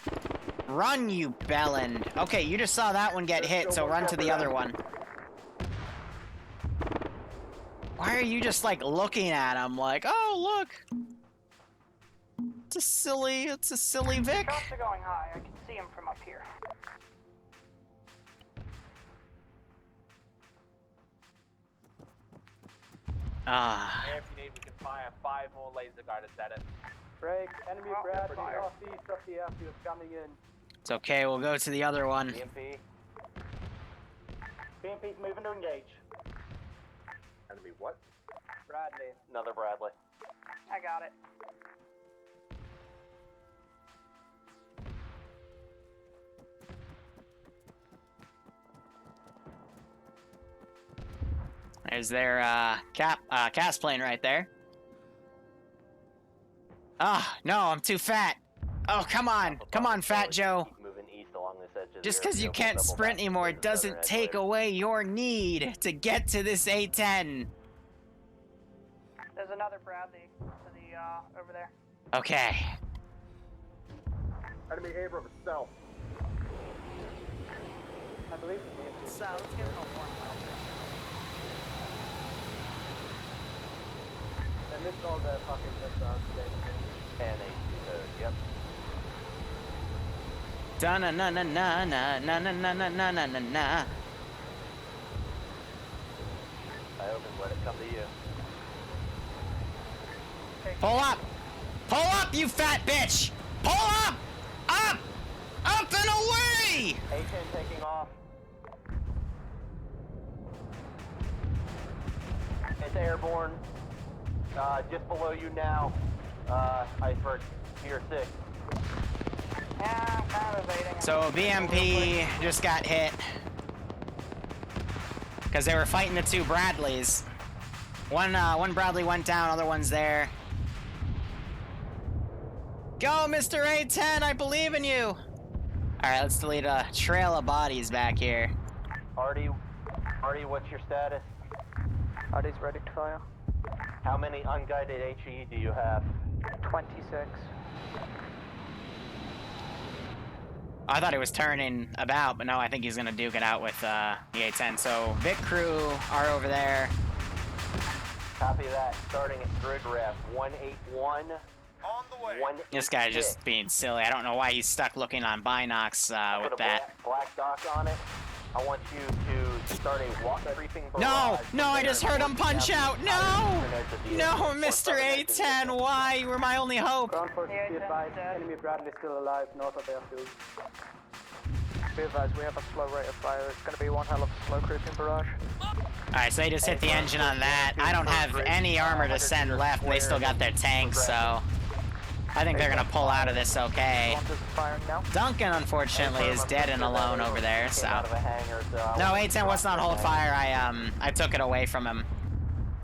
Run, you bellend. Okay, you just saw that one get hit, so run to the other one. Why are you just, like, looking at him like, oh, look! It's a silly Vic. Shots are going high. I can see him from up here. Ah. If you need, we can fire 5 more laser guided status. Break. Enemy Bradley fire. northeast of the airfield coming in. It's okay, we'll go to the other one. BMP. BMP's moving to engage. Enemy what? Bradley. Another Bradley. I got it. There's their cast plane right there. Oh, no, I'm too fat. Oh, come on. Come on, Fat Joe. Keep moving east along this edge of the Just because you airfield, can't double sprint back anymore towards the doesn't southern take edge later. away your need to get to this A10. There's another Bradley to the over there. Okay. Enemy Abrams south. I believe. So let's get a warm And this is all the fucking missiles today. And yep. Da na na na na na na na na na na na na na. I open, let it come to you. Pull up! Pull up, you fat bitch! Pull up! Up! Up and away! A10 taking off. It's airborne. Just below you now. Iceberg, Tier 6. Yeah, I'm kind of evading. So BMP just got hit. Because they were fighting the two Bradleys. One Bradley went down, other one's there. Go, Mr. A10, I believe in you! Alright, let's delete a trail of bodies back here. Artie, what's your status? Artie's ready to fire. How many unguided HE do you have? 26. I thought he was turning about, but no, I think he's gonna duke it out with the A10. So, Vic crew are over there. Copy that. Starting at grid ref 181. On the way. This guy's just being silly. I don't know why he's stuck looking on binocs Put with a that. black dock on it. I want you to start a walk creeping barrage. No! from No, I there just heard him and punch down out! the No! southern edge of the No, airfield, Mr. southern edge of the A10, airfield. why? You were my only hope. Ground forces Yeah, be it's advised. dead. Enemy Bradley still alive north of airfield. Be advised, we have a slow rate of fire. It's going to be one hell of a slow creeping barrage. Alright, so they just hit the engine on that. I don't have any armor to send left, and they still got their tanks, so I think they're gonna pull out of this okay. One is firing now. Duncan, unfortunately, is dead and alone over there, so. Came out of a hangar, so I No, want you to A10 was drop not in hold the fire. hangar. I took it away from him.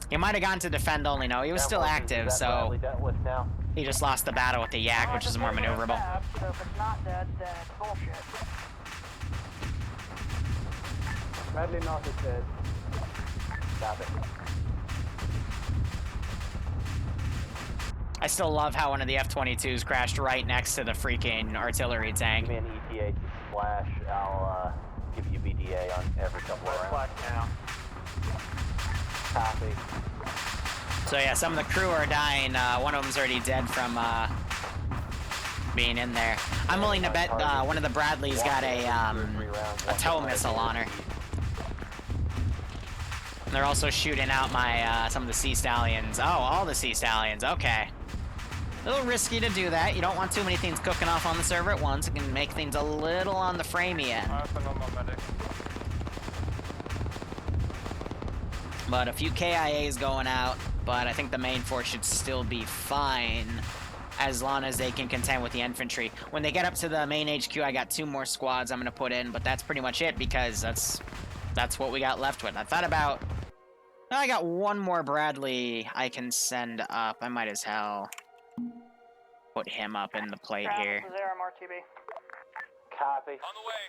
He might have gone to defend only. No, he was still active, so Now. he just lost the battle with the yak, which is more maneuverable. So if it's not dead, then it's bullshit. Bradley north is dead. Stop it. I still love how one of the F-22s crashed right next to the freaking artillery tank. Give me an ETA to splash. I'll give you BDA on every couple of rounds. now. Copy. So yeah, some of the crew are dying. One of them's already dead from being in there. I'm willing to bet one of the Bradleys got a tow missile on her. And they're also shooting out my some of the Sea Stallions. Oh, all the Sea Stallions. Okay. A little risky to do that. You don't want too many things cooking off on the server at once. It can make things a little on the framey end. I have a normal medic. But a few KIAs going out, but I think the main force should still be fine as long as they can contend with the infantry. When they get up to the main HQ, I got 2 more squads I'm going to put in, but that's pretty much it because that's what we got left with. I thought about... I got 1 more Bradley I can send up. I might as hell put him up in the plate here. This is RMRTB. Copy. On the way.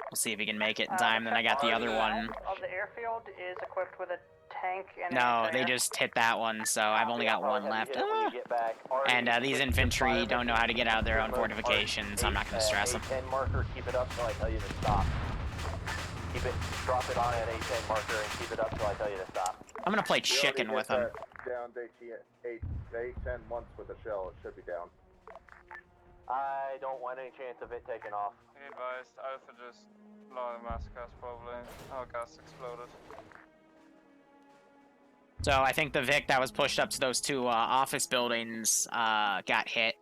We'll see if we can make it in time. Then I got the other one. Of the airfield is equipped with a tank and No, they just hit that one, so I've only got 1 left. And these infantry don't know how to get out of their own fortifications, so I'm not going to stress them. A10 marker, keep it up till I tell you to stop. Keep it, drop it on at A10 marker and keep it up till I tell you to stop. I'm going to play chicken with them. Down to A10 once with a shell. It should be down. I don't want any chance of it taking off. Be advised, Alpha just lost mass gas probably. Oh, gas exploded. So I think the Vic that was pushed up to those two office buildings got hit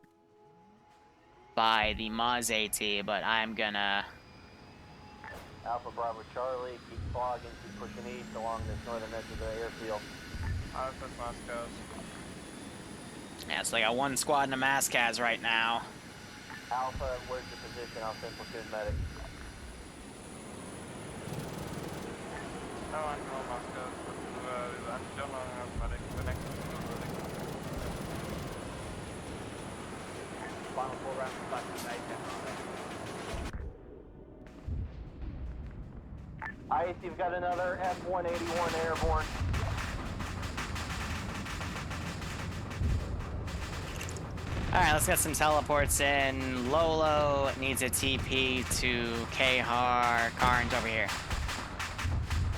by the Maz AT, but I'm gonna... Alpha Bravo Charlie, keep flogging, keep pushing east along this northern edge of the airfield. Alpha Moscow. Yeah, so they got one squad in a Mascaz right now. Alpha, where's your position? I'll send platoon medic. No, I'm from Moscow. I don't know how medic. The next one is building. Final 4 rounds of back to 8. Ice, you've got another F-181 airborne. Alright, let's get some teleports in. Lolo needs a TP to Kahar. Karn's over here.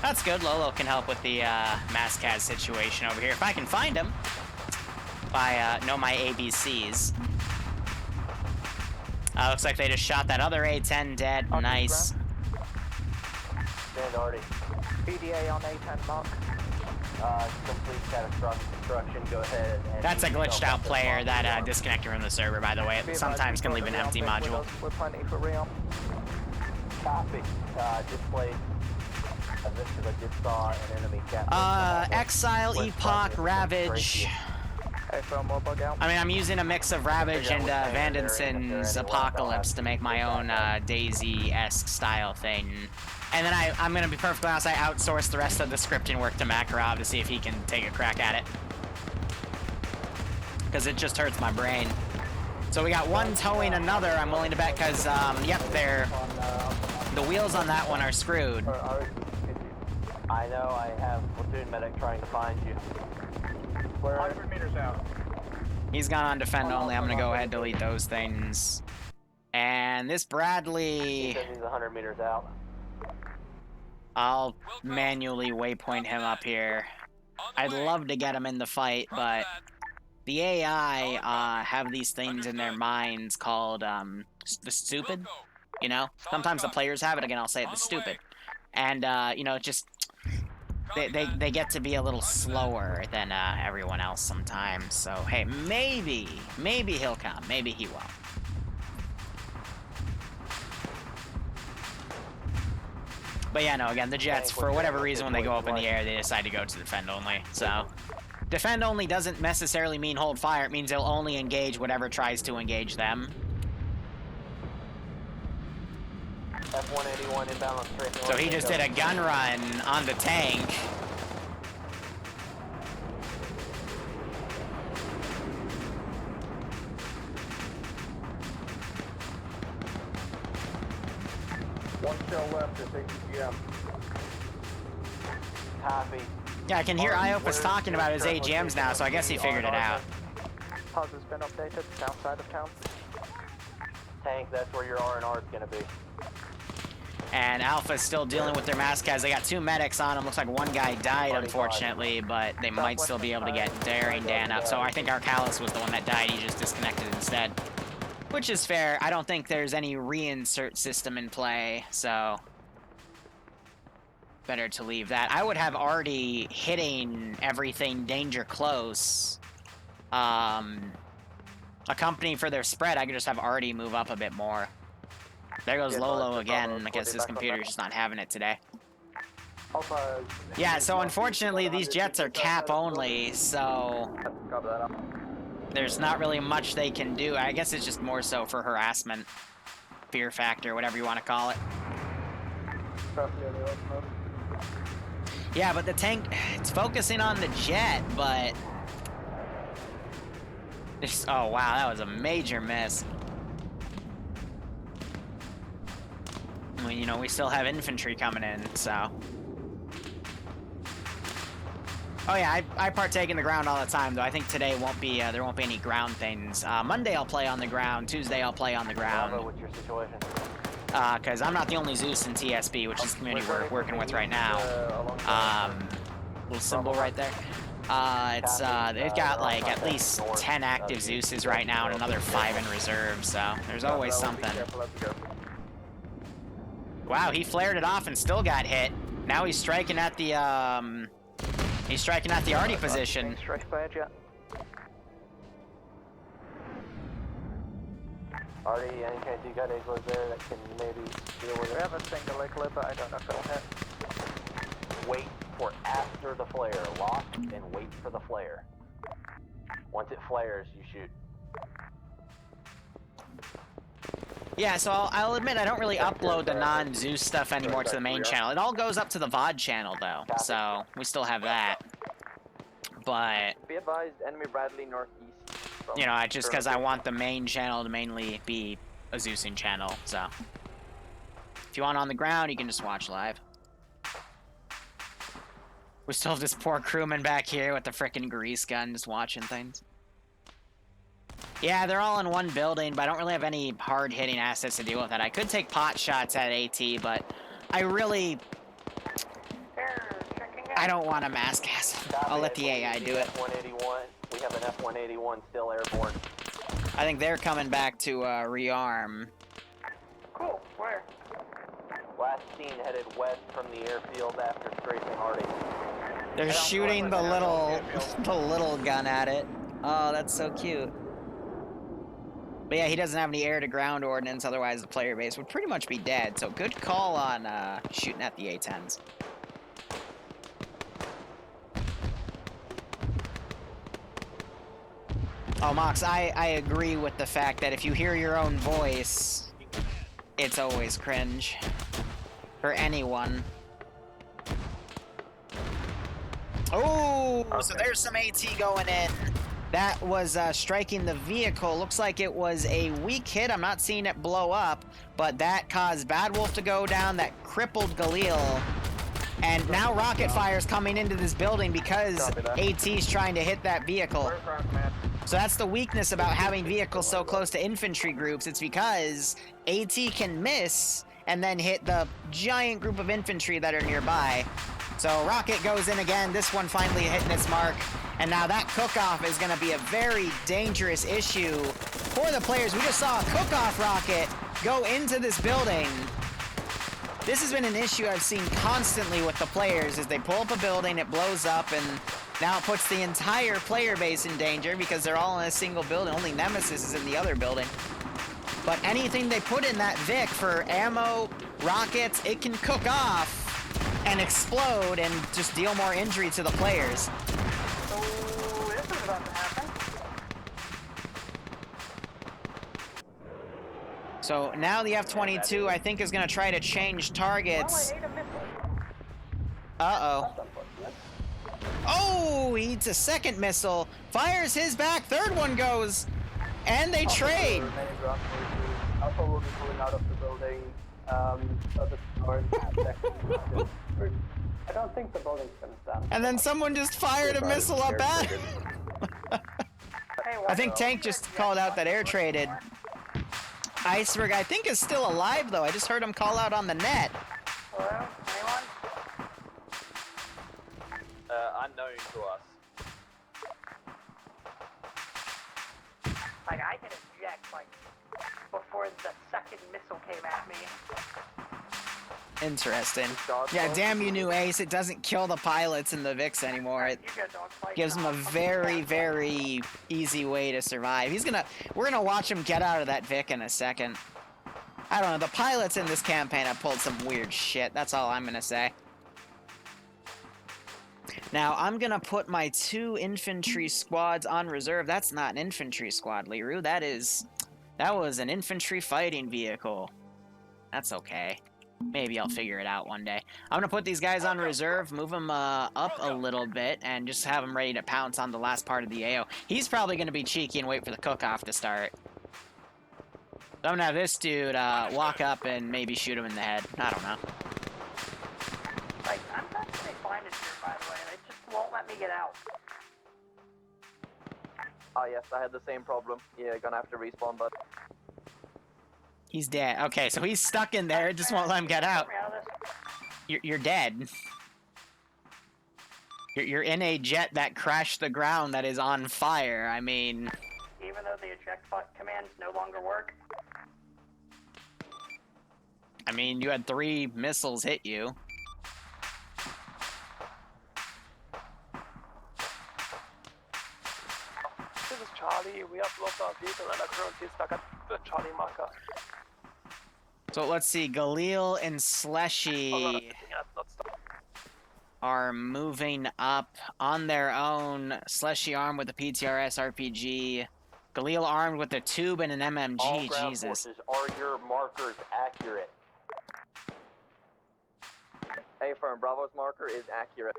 That's good. Lolo can help with the Mascaz situation over here. If I can find him. If I know my ABCs. Looks like they just shot that other A-10 dead. Nice. Stand already. BDA on A10 mark. Complete catastrophic destruction. Go ahead. And That's a glitched out player that disconnected from the server, by the way. It sometimes can leave an empty module. We're planning for real. Copy. Display. This is I just saw an enemy captain. Exile, Epoch, Ravage. Hey, phone more bug out. I mean, I'm using a mix of Ravage and Vandenson's Apocalypse to make my own Daisy-esque style thing. And then I'm gonna be perfectly honest, I outsourced the rest of the scripting work to Makarov to see if he can take a crack at it. Because it just hurts my brain. So we got one towing another, I'm willing to bet, because, yep, the wheels on that one are screwed. I know, I have platoon medic trying to find you. We're 100 meters out. He's gone on defend only. I'm gonna go ahead and delete those things. And this Bradley... He says he's 100 meters out. I'll manually waypoint him up here. I'd love to get him in the fight, but the AI have these things in their minds called the stupid. You know, sometimes the players have it. Again, I'll say it, the stupid. And you know, just they get to be a little slower than everyone else sometimes. So hey, maybe he'll come. Maybe he won't. But yeah, no, again, the Jets, for whatever reason, when they go up in the air, they decide to go to defend only. So, defend only doesn't necessarily mean hold fire. It means they'll only engage whatever tries to engage them. F-181 inbound on straight. So he just did a gun run on the tank. One shell left at ATGM. Copy. Yeah, I can hear IOP was talking about his AGMs now, so I guess he figured it out. Pause has been updated, south side of town. Tank, that's where your R&R is going to be. And Alpha's still dealing with their Mascaz. They got two medics on them. Looks like one guy died, unfortunately, but they might still be able to get Daring Dan up. So I think Arcalis was the one that died. He just disconnected instead. Which is fair. I don't think there's any reinsert system in play, so better to leave that. I would have already hitting everything danger close. A company for their spread, I could just have Artie move up a bit more. There goes Lolo again. I guess his computer's just not having it today. Yeah, so unfortunately these jets are cap only, so there's not really much they can do. I guess it's just more so for harassment, fear factor, whatever you want to call it. Yeah, but the tank, it's focusing on the jet, but... oh wow, that was a major miss. I mean, you know, we still have infantry coming in, so... Oh yeah, I partake in the ground all the time, though. I think today won't be, there won't be any ground things. Monday I'll play on the ground, Tuesday I'll play on the ground. Bravo, what's your situation? Because I'm not the only Zeus in TSB, which is the community we're working with right now. Little symbol right there. They've got like at least 10 active Zeuses right now and another 5 in reserve, so there's always something. Wow, he flared it off and still got hit. Now he's striking at the He's striking at the Artie position. Struck by a jet. Artie, any chance you got igloos there that can maybe deal with We it? have a single igloo, but I don't know if it'll hit. Wait for after the flare. Lock and wait for the flare. Once it flares, you shoot. Yeah, so I'll admit I don't really upload the non-Zeus stuff anymore to the main channel. It all goes up to the VOD channel, though, so we still have that. But, Be advised, enemy Bradley northeast. you know, just because I want the main channel to mainly be a Zeusing channel, so. If you want on the ground, you can just watch live. We still have this poor crewman back here with the frickin' grease gun just watching things. Yeah, they're all in one building, but I don't really have any hard-hitting assets to deal with that. I could take pot shots at AT, but I really... I don't want to mass gas. I'll let the AI do it. F-181. We have an F-181 still airborne. I think they're coming back to rearm. Cool. Where? Last seen headed west from the airfield after strafing Artie. They're shooting the little gun at it. Oh, that's so cute. But yeah, he doesn't have any air-to-ground ordnance, otherwise the player base would pretty much be dead. So good call on shooting at the A-10s. Oh, Mox, I agree with the fact that if you hear your own voice, it's always cringe. For anyone. Oh, okay. So there's some AT going in. That was striking the vehicle. Looks like it was a weak hit. I'm not seeing it blow up, but that caused Bad Wolf to go down. That crippled Galil. And now rocket fire's coming into this building because AT's trying to hit that vehicle. So that's the weakness about having vehicles so close to infantry groups. It's because AT can miss and then hit the giant group of infantry that are nearby. So rocket goes in again. This one finally hitting its mark. And now that cook-off is going to be a very dangerous issue for the players. We just saw a cook-off rocket go into this building. This has been an issue I've seen constantly with the players. As they pull up a building, it blows up, and now it puts the entire player base in danger because they're all in a single building. Only Nemesis is in the other building. But anything they put in that Vic for ammo, rockets, it can cook off and explode and just deal more injury to the players. So this is about to happen. So now the F-22, I think, is going to try to change targets. Uh-oh. Oh, he eats a second missile. Fires his back. Third one goes. And they trade. Alpha will be pulling out of the building. I don't think the building's going to stand. And then someone just fired a missile up at him. I think Tank just called out that air traded. Iceberg, I think, is still alive, though. I just heard him call out on the net. Hello? Anyone? Unknown to us. Like, I can eject, like, before the second missile came at me. Interesting. Yeah, damn you, new Ace. It doesn't kill the pilots in the VIX anymore. It gives them a very, very easy way to survive. We're gonna watch him get out of that Vic in a second. I don't know, the pilots in this campaign have pulled some weird shit. That's all I'm gonna say. Now, I'm gonna put my 2 infantry squads on reserve. That's not an infantry squad, Liru. That was an infantry fighting vehicle. That's okay. Maybe I'll figure it out one day. I'm gonna put these guys on reserve, move them up a little bit, and just have them ready to pounce on the last part of the AO. He's probably gonna be cheeky and wait for the cook-off to start. I'm gonna have this dude walk up and maybe shoot him in the head. I don't know. Like, I'm perfectly fine in here, by the way. They just won't let me get out. Ah, yes, I had the same problem. Yeah, gonna have to respawn, but... He's dead. Okay, so he's stuck in there. It just won't let him get out. You're dead. You're in a jet that crashed the ground that is on fire. I mean... Even though the eject commands no longer work? I mean, you had 3 missiles hit you. Charlie, we have lost our vehicle and are currently stuck at the Charlie marker. So let's see, Galil and Slushy are moving up on their own. Slushy armed with a PTRS RPG. Galil armed with a tube and an MMG. All ground Jesus. forces, are your markers accurate? A-firm, Bravo's marker is accurate.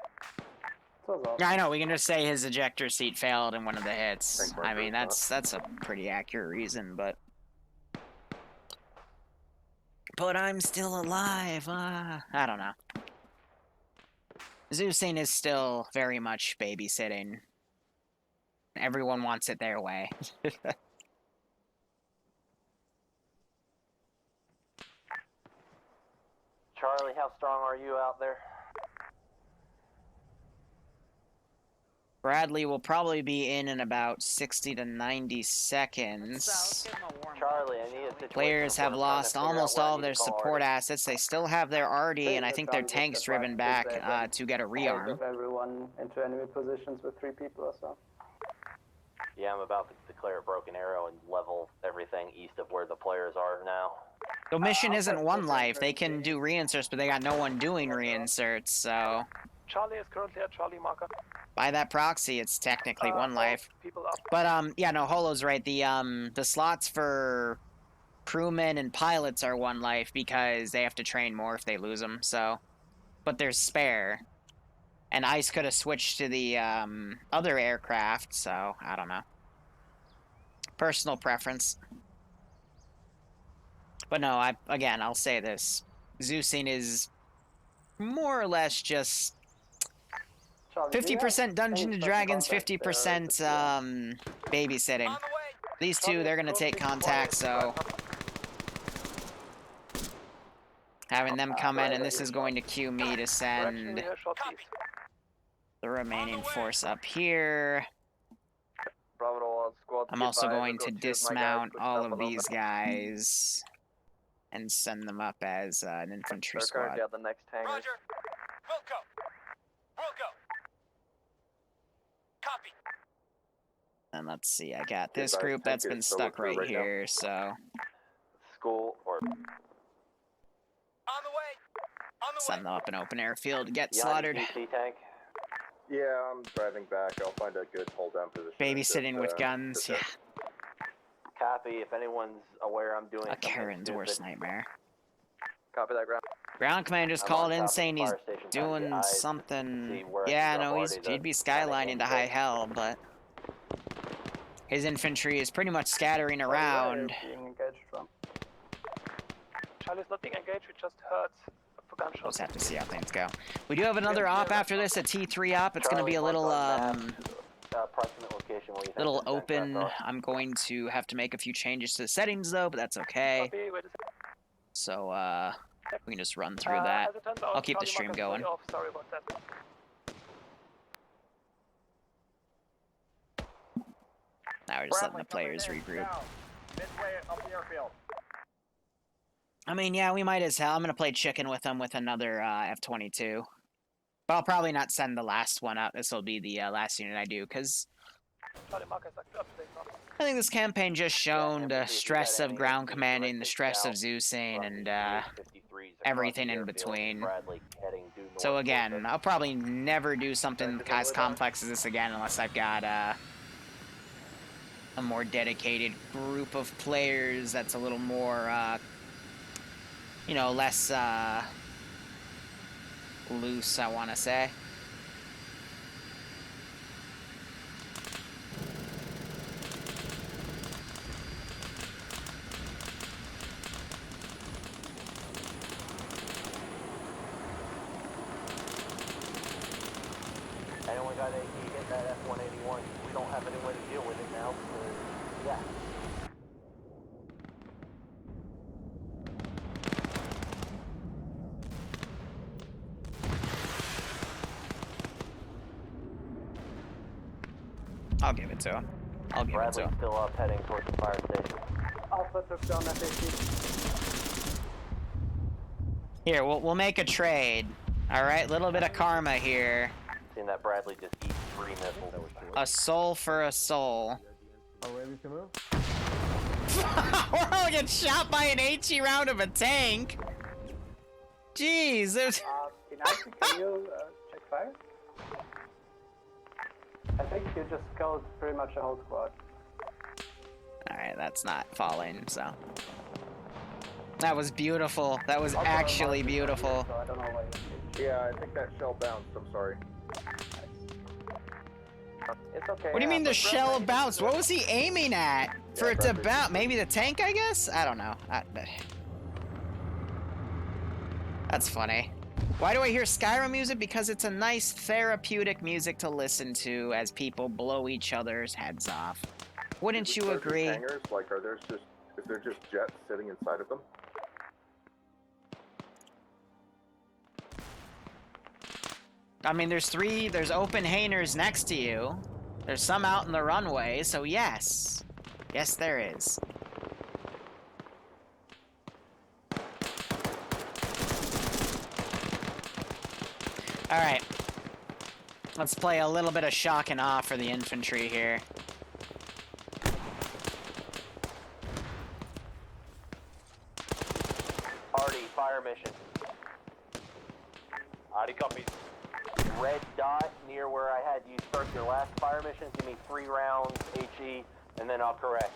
Yeah, I know. We can just say his ejector seat failed in one of the hits. I mean, that's a pretty accurate reason, but I'm still alive. I don't know. Zeusing is still very much babysitting. Everyone wants it their way. Charlie, how strong are you out there? Bradley will probably be in about 60 to 90 seconds. Charlie, I need a situation. Players have lost almost all of their support assets. They still have their RD, and I think their tank's driven back to get a rearm. Everyone into enemy positions with 3 people or so. Yeah, I'm about to declare a broken arrow and level everything east of where the players are now. The mission isn't one life. They can do reinserts, but they got no one doing reinserts, so Charlie is currently at Charlie marker. by that proxy, it's technically one life. People up. But yeah, no, Holo's right. The slots for crewmen and pilots are one life because they have to train more if they lose them. So, but there's spare, and ICE could have switched to the other aircraft. So I don't know. Personal preference. But no, I'll say this: Zeusing is more or less just 50% Dungeons and Dragons, 50% babysitting. These two, they're gonna take contact, so having them come in, and this is going to cue me to send the remaining force up here. I'm also going to dismount all of these guys and send them up as an infantry squad. The next hangar. Roger. We'll go. We'll go. Copy. And let's see, I got this group that's been stuck right here, so School or On the way. On the send them up an open airfield, get Yanni slaughtered. PC tank. Yeah, I'm driving back. I'll find a good hold down position. Babysitting with guns, yeah. Copy. If anyone's aware, I'm doing A something Karen's stupid. worst nightmare. Copy that, ground. Ground command just I'm called on in top of saying the he's fire station, doing trying to see something. where I Yeah, can no, go he's already he'd be to skylining to high hell, but his infantry is pretty much scattering around. Being engaged from. Charlie's not being engaged, we just heard a We'll gunshot. just have to see how things go. We do have another op after this, a T3 op. It's going to be a little approximate location where you think little the open. aircraft I'm going to have to make a few changes to the settings though, but that's okay. Copy, wait a second. So we can just run through that. As it turns out, I'll keep the Charlie stream marker's fully going. off. Sorry about that. Now we're just letting the players regroup. Midway up the airfield. I mean, yeah, we might as hell. I'm gonna play chicken with them with another F-22. But I'll probably not send the last one up. This will be the last unit I do, because Charlie marker's up to date now. I think this campaign just shown the stress of ground commanding, the stress of Zeusing, and everything in between. So again, I'll probably never do something as complex as this again unless I've got a more dedicated group of players that's a little more, you know, less loose, I want to say. Anyone got AK hit that F-181? We don't have any way to deal with it now. Yeah. I'll give it to him. I'll give it to Bradley's him. still up, heading towards the fire station. Alpha took down FAC. Here, we'll make a trade. All right, little bit of karma here. Seeing that Bradley just eats 3 missiles. A soul for a soul. Enemies can move. We're all getting shot by an HE round of a tank. Jeez, there's... Inactive, can you check fire? I think you just killed pretty much the whole squad. Alright, that's not falling, so... That was beautiful. That was actually beautiful. So I don't know why you... Yeah, I think that shell bounced. I'm sorry. It's okay. What do you mean the shell bounced? What was he aiming at? For it to bounce? Maybe the tank, I guess? I don't know. That's funny. Why do I hear Skyrim music? Because it's a nice therapeutic music to listen to as people blow each other's heads off. Wouldn't you agree? Hangars, like, is there just jets sitting inside of them? I mean, there's open hangars next to you. There's some out in the runway, so yes. Yes, there is. Alright. Let's play a little bit of shock and awe for the infantry here. Artie, fire mission. Artie copies. Red dot near where I had you start your last fire mission. Give me 3 rounds HE, and then I'll correct.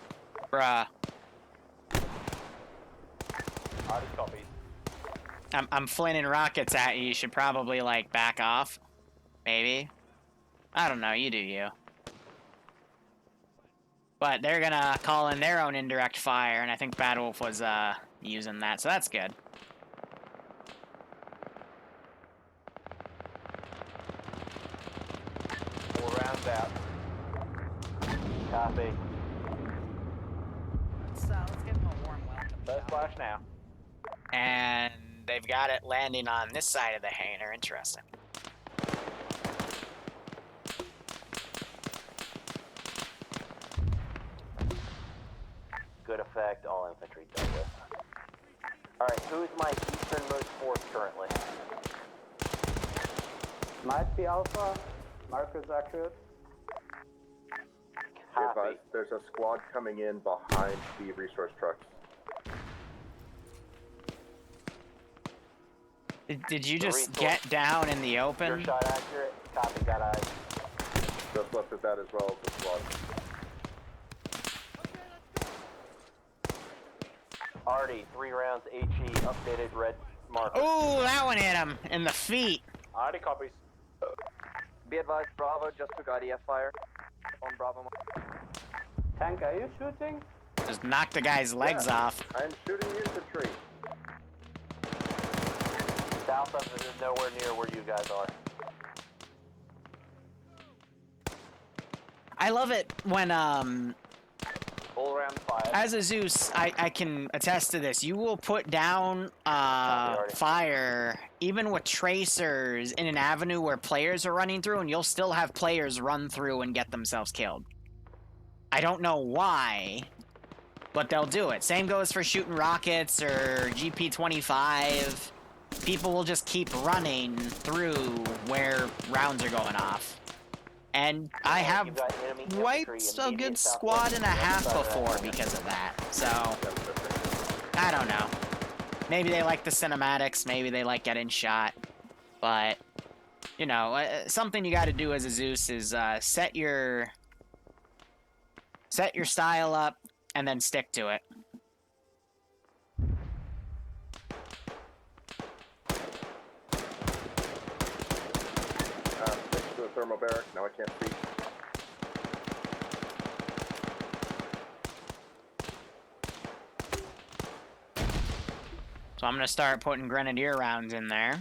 Bruh. Artie copies. I'm flinging rockets at you. You should probably, like, back off. Maybe. I don't know. You do you. But they're gonna call in their own indirect fire, and I think Bad Wolf was, using that, so that's good. 4 rounds out. Copy. Let's give them a warm welcome. First flash now. And they've got it landing on this side of the hangar. Interesting. Good effect, all infantry dealt with. Alright, who is my easternmost force currently? Might be Alpha. Marker's accurate. Be advised, there's a squad coming in behind the resource trucks. Did you just get down in the Your open? shot accurate. Copy, got eyes. Just left at that as well as the squad. Artie, 3 rounds HE, updated red marker. Ooh, that one hit him in the feet. Artie copies. Be advised, Bravo just took IDF fire on Bravo. Tank, are you shooting? Just knocked the guy's legs off. I'm shooting infantry. South of it is nowhere near where you guys are. I love it when, Full round 5. as a Zeus, I can attest to this. You will put down fire even with tracers in an avenue where players are running through, and you'll still have players run through and get themselves killed. I don't know why, but they'll do it. Same goes for shooting rockets or GP-25. People will just keep running through where rounds are going off. And I have wiped a good squad and a half before because of that. So, I don't know. Maybe they like the cinematics, maybe they like getting shot. But, you know, something you gotta do as a Zeus is set your style up and then stick to it. Next to the thermal barrack, now I can't see. So I'm gonna start putting grenadier rounds in there.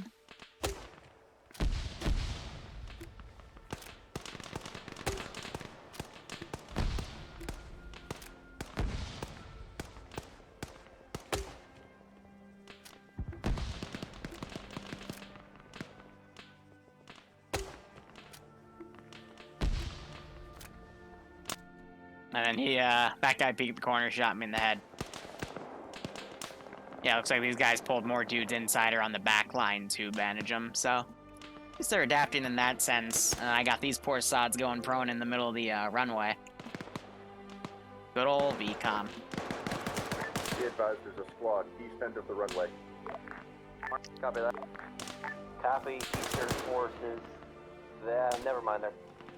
And then he, that guy peeked the corner, shot me in the head. Yeah, looks like these guys pulled more dudes inside or on the back line to bandage them, so... At least they're adapting in that sense. I got these poor sods going prone in the middle of the, runway. Good old VCOM. Be advised, there's a squad east end of the runway. Copy that. Copy, eastern forces. Never mind, they're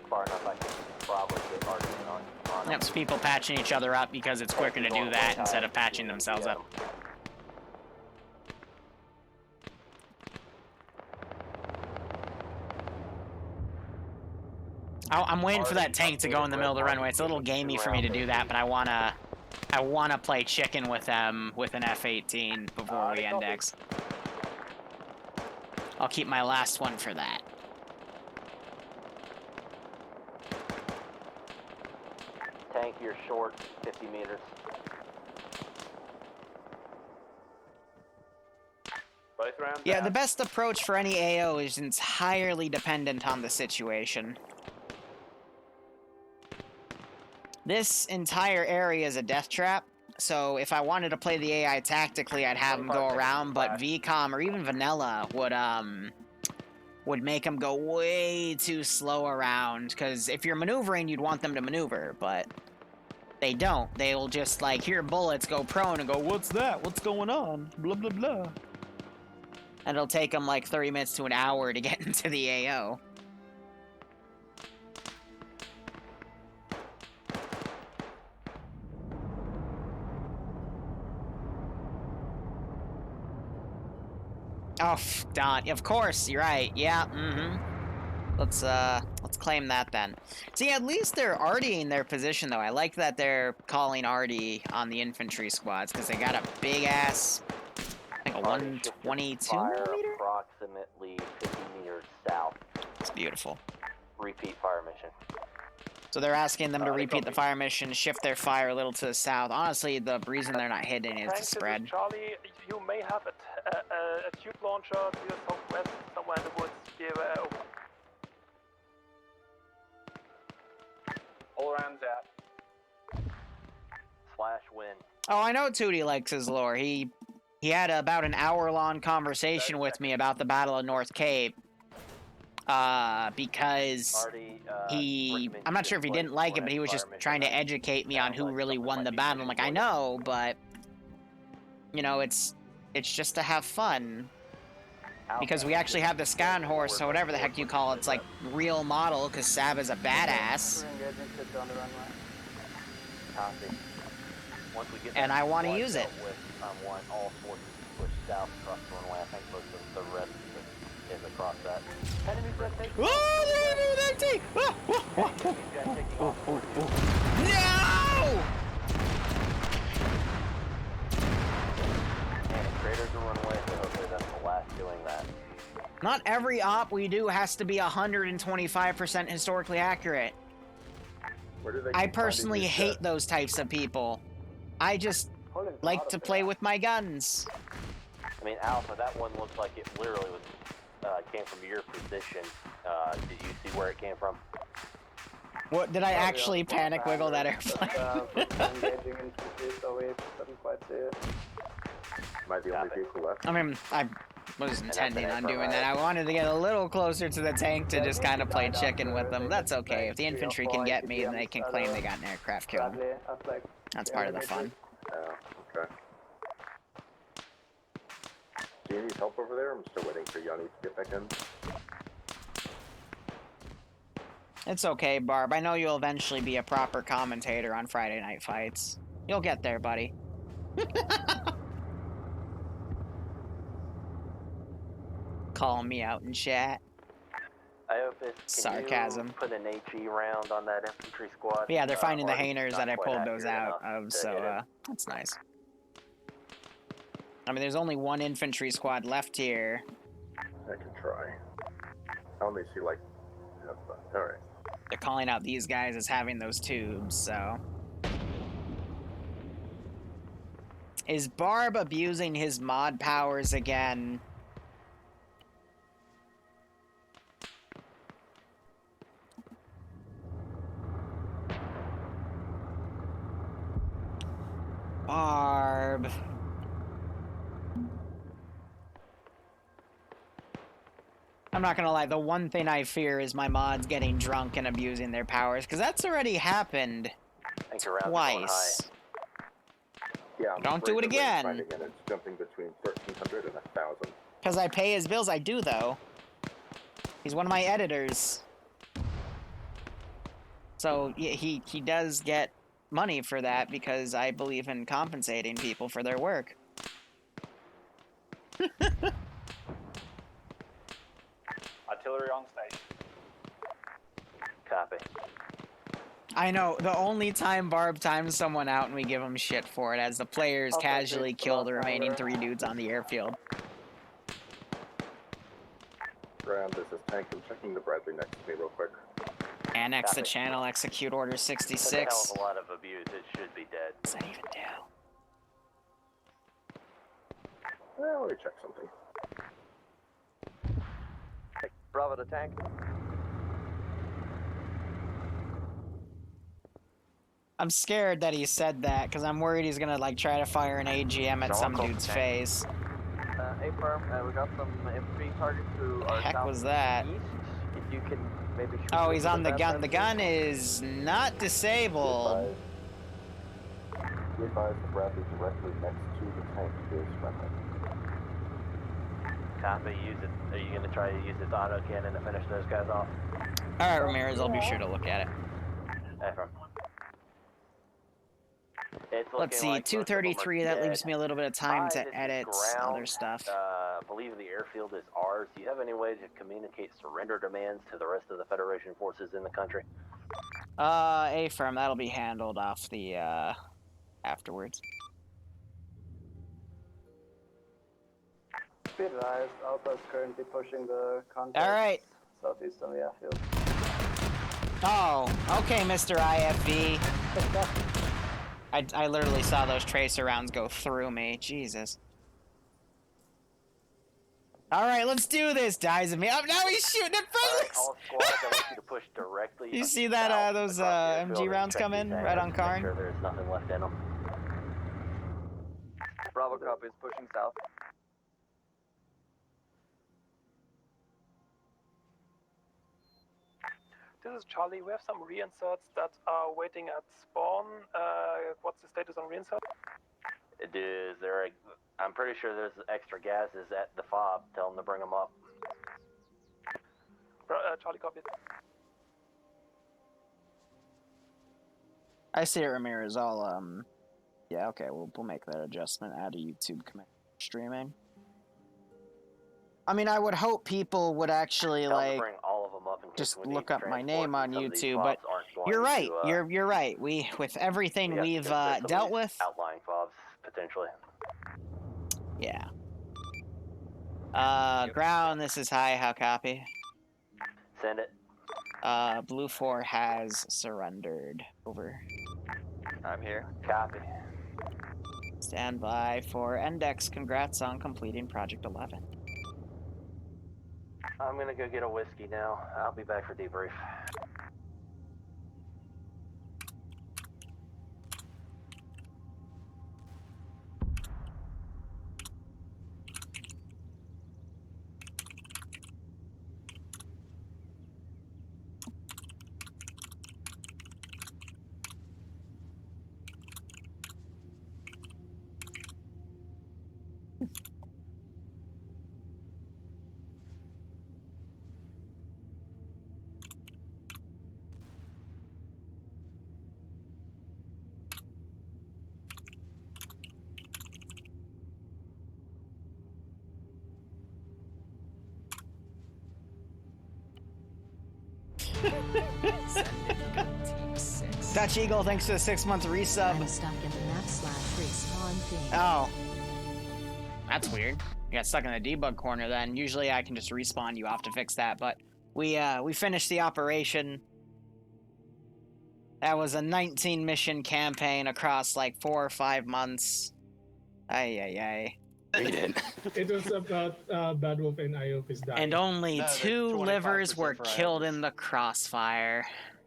far enough. I can probably get Artie on Yep, so people patching each other up because it's quicker to do that instead of patching themselves up. I'm waiting for that tank to go in the middle of the runway. It's a little gamey for me to do that, but I wanna play chicken with them with an F-18 before we index. I'll keep my last one for that. Tank, you're short 50 meters. Both rounds. Yeah, the best approach for any AO is entirely dependent on the situation. This entire area is a death trap, so if I wanted to play the AI tactically, I'd have them go around, but VCOM or even Vanilla would make them go way too slow around, because if you're maneuvering, you'd want them to maneuver, but they don't. They'll just, like, hear bullets, go prone, and go, what's that? What's going on? Blah, blah, blah. And it'll take them, like, 30 minutes to an hour to get into the AO. Oh, Don. Of course, you're right. Yeah, Let's claim that then. See, at least they're artying their position, though. I like that they're calling arty on the infantry squads, because they got a big-ass, I think a 122 millimeter? Approximately 50 meters south. It's beautiful. Repeat fire mission. So they're asking them to repeat the fire mission, shift their fire a little to the south. Honestly, the reason they're not hitting is to spread. Charlie, you may have a tube launcher to your southwest, somewhere in the woods. Give open. All rounds out. Slash win. Oh, I know Tootie likes his lore. He had about an hour-long conversation with me about the Battle of North Cape. Because I'm not sure if he didn't like it, but he was just trying to educate me on who really won the battle. I'm like, I know, but, you know, it's just to have fun. Because we actually have the Scan Horse, or whatever the heck you call it. It's like real model, because Sav is a badass. And I want to use it. All forces push south across the runway. I think most of the rest is across that. Oh, the enemy! No! And craters the runway, so hopefully that's the last doing that. Not every op we do has to be 125% historically accurate. I personally hate those types of people. I just like to play with my guns. I mean, Alpha, that one looks like it literally was came from your position. Did you see where it came from? What, did I actually panic wiggle that airplane? Engaging infantry, so we couldn't quite see it. Am I the only vehicle left? I mean, I was intending on doing that. I wanted to get a little closer to the tank to just kind of play chicken with them. That's okay. If the infantry can get me, then they can claim they got an aircraft kill. That's part of the fun. Oh, okay. Do you need help over there? I'm still waiting for Yanni to get back in. It's okay, Barb. I know you'll eventually be a proper commentator on Friday Night Fights. You'll get there, buddy. Calling me out in chat. I hope it's sarcasm. Put an HE round on that infantry squad. But yeah, they're finding the Hainers that I pulled those out of, so that's nice. I mean, there's only one infantry squad left here. I can try. I only see like... Alright. They're calling out these guys as having those tubes, so... Is Barb abusing his mod powers again? Barb... I'm not gonna lie, the one thing I fear is my mods getting drunk and abusing their powers, because that's already happened. think your rounds are going twice. high. Yeah, I'm Don't do afraid it the range again. finding it, it's jumping between 1,300 and 1,000. Because I pay his bills, I do, though. He's one of my editors. So he does get money for that because I believe in compensating people for their work. Artillery on station. Copy. I know, the only time Barb times someone out and we give him shit for it, as the players Okay, casually good. kill the remaining 3 dudes on the airfield. Ground, this is Tank. I'm checking the Bradley next to me real quick. Annex the Copy. channel, execute order That's a hell 66. of a lot of abuse. It should be dead. What's that even do? Well, let me check something. Bravo to tank. I'm scared that he said that, because I'm worried he's gonna, like, try to fire an AGM at some dude's face. A-firm, we got some infantry targets who The are heck was that? southeast. If you can maybe shoot Oh, them he's with on the that gun. The gun is not disabled. Be advised the Bradley directly next to the tank is friendly. Copy. Use it. Are you gonna try to use this auto cannon to finish those guys off? Alright, Ramirez, I'll be sure to look at it. Affirm. It's Let's see, looking like most of them are 233, that dead. leaves me a little bit of time This to is edit ground. other stuff. I believe the airfield is ours. Do you have any way to communicate surrender demands to the rest of the Federation forces in the country? A-firm, that'll be handled off the, afterwards. Be advised, Alpha is currently pushing the convoy Alright. southeast on the airfield. Oh, okay, Mr. IFV. I literally saw those tracer rounds go through me. Jesus. Alright, let's do this, dies of me. Oh, now he's shooting at Alright, Felix! all squads, I want you to push directly. You see that, south those, across the airfield MG and rounds check come these in hangars right on to make Karn? sure there's nothing left in them. Bravo copy is pushing south. This is Charlie. We have some reinserts that are waiting at spawn. What's the status on reinsert? Is there a... I'm pretty sure there's extra gases at the fob. Tell them to bring them up. Charlie copies. I see it, Ramirez. I'll, yeah, okay, we'll make that adjustment. Add a YouTube command streaming. I mean, I would hope people would actually, Tell them to like, bring all of them up in case just we need look to up my transport name on some of these YouTube, fobs but aren't going you're right. to, You're right. With everything we have to we've consider some of dealt these with. outlying fobs, potentially. Yeah. Ground, this is high. How copy? Send it. Blue 4 has surrendered. Over. I'm here. Copy. Stand by for Index. Congrats on completing Project 11. I'm gonna go get a whiskey now. I'll be back for debrief. Dutch Eagle, thanks for the 6-month resub. I'm stuck in the map/respawn thing. Oh. That's weird. You got stuck in the debug corner then. Usually I can just respawn you off to fix that, but we finished the operation. That was a 19 mission campaign across like 4 or 5 months. Ay, ay, ay. It was about Bad Wolf and IOP's dying. And only 2 livers were killed in the crossfire.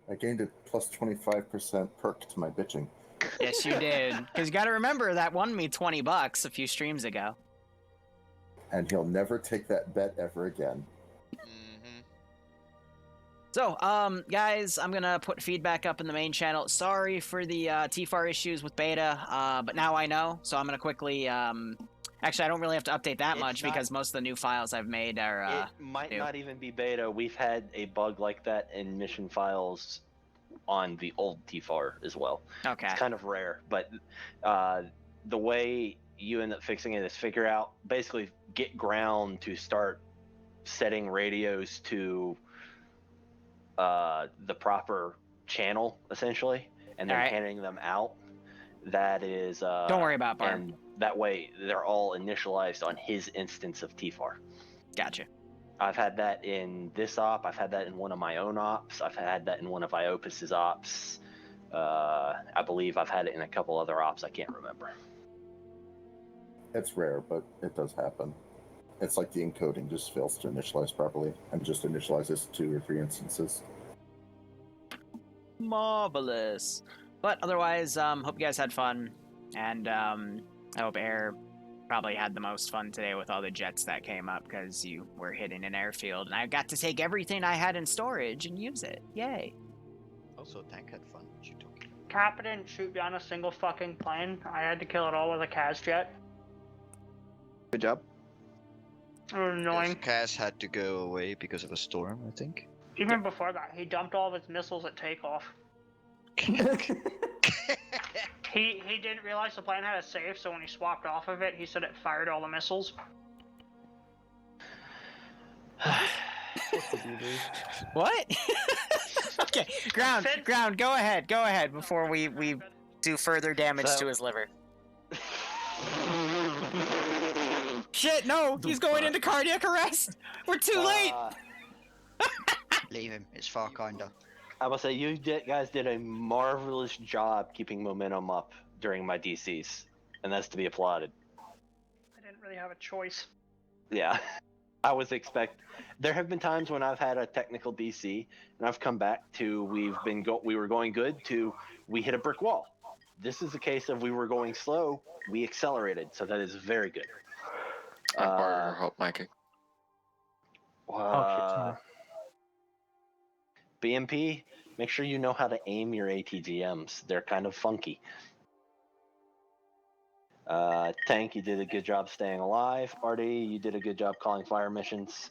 I gained a plus 25% perk to my bitching. Yes, you did. Because you got to remember that won me $20 a few streams ago. And he'll never take that bet ever again. So, guys, I'm gonna put feedback up in the main channel. Sorry for the TFAR issues with beta, but now I know, so I'm gonna quickly. Actually, I don't really have to update that much because most of the new files I've made are. It might new. not even be beta. We've had a bug like that in mission files on the old TFAR as well. Okay. It's kind of rare, but the way you end up fixing it is basically get ground to start setting radios to the proper channel, essentially, and then handing them out. That is... Don't worry about Barb. And that way, they're all initialized on his instance of TFAR. Gotcha. I've had that in this op. I've had that in one of my own ops. I've had that in one of Iopus's ops. I believe I've had it in a couple other ops. I can't remember. It's rare, but it does happen. It's like the encoding just fails to initialize properly and just initializes 2 or 3 instances. Marvelous. But otherwise, hope you guys had fun, and I hope Air probably had the most fun today with all the jets that came up because you were hitting an airfield, and I got to take everything I had in storage and use it. Yay. Also, Tank had fun. What you talking? Kappa didn't shoot down a single fucking plane. I had to kill it all with a Kaz jet. Good job. It was annoying. Yes, Kaz had to go away because of a storm, I think. Even before that, he dumped all of his missiles at takeoff. He didn't realize the plane had a safe, so when he swapped off of it, he said it fired all the missiles. What? Okay, ground, go ahead before we do further damage to his liver. Shit, no, he's going into cardiac arrest. We're too late. Leave him, it's far kinder. I will say you guys did a marvelous job keeping momentum up during my DCs, and that's to be applauded. I didn't really have a choice. Yeah, there have been times when I've had a technical DC, and I've come back to we were going good to we hit a brick wall. This is a case of we were going slow, we accelerated, so that is very good. Hot Mikey. BMP, make sure you know how to aim your ATGMs. They're kind of funky. Tank, you did a good job staying alive. Artie, you did a good job calling fire missions.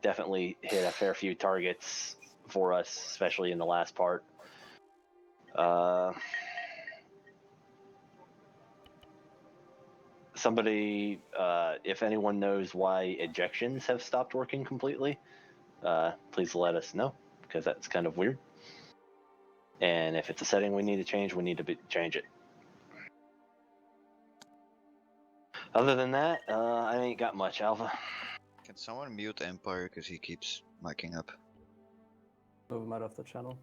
Definitely hit a fair few targets for us, especially in the last part. Somebody, if anyone knows why ejections have stopped working completely, please let us know, because that's kind of weird. And if it's a setting we need to change, we need to change it. Other than that, I ain't got much, Alpha. Can someone mute Empire because he keeps miking up? Move him out of the channel.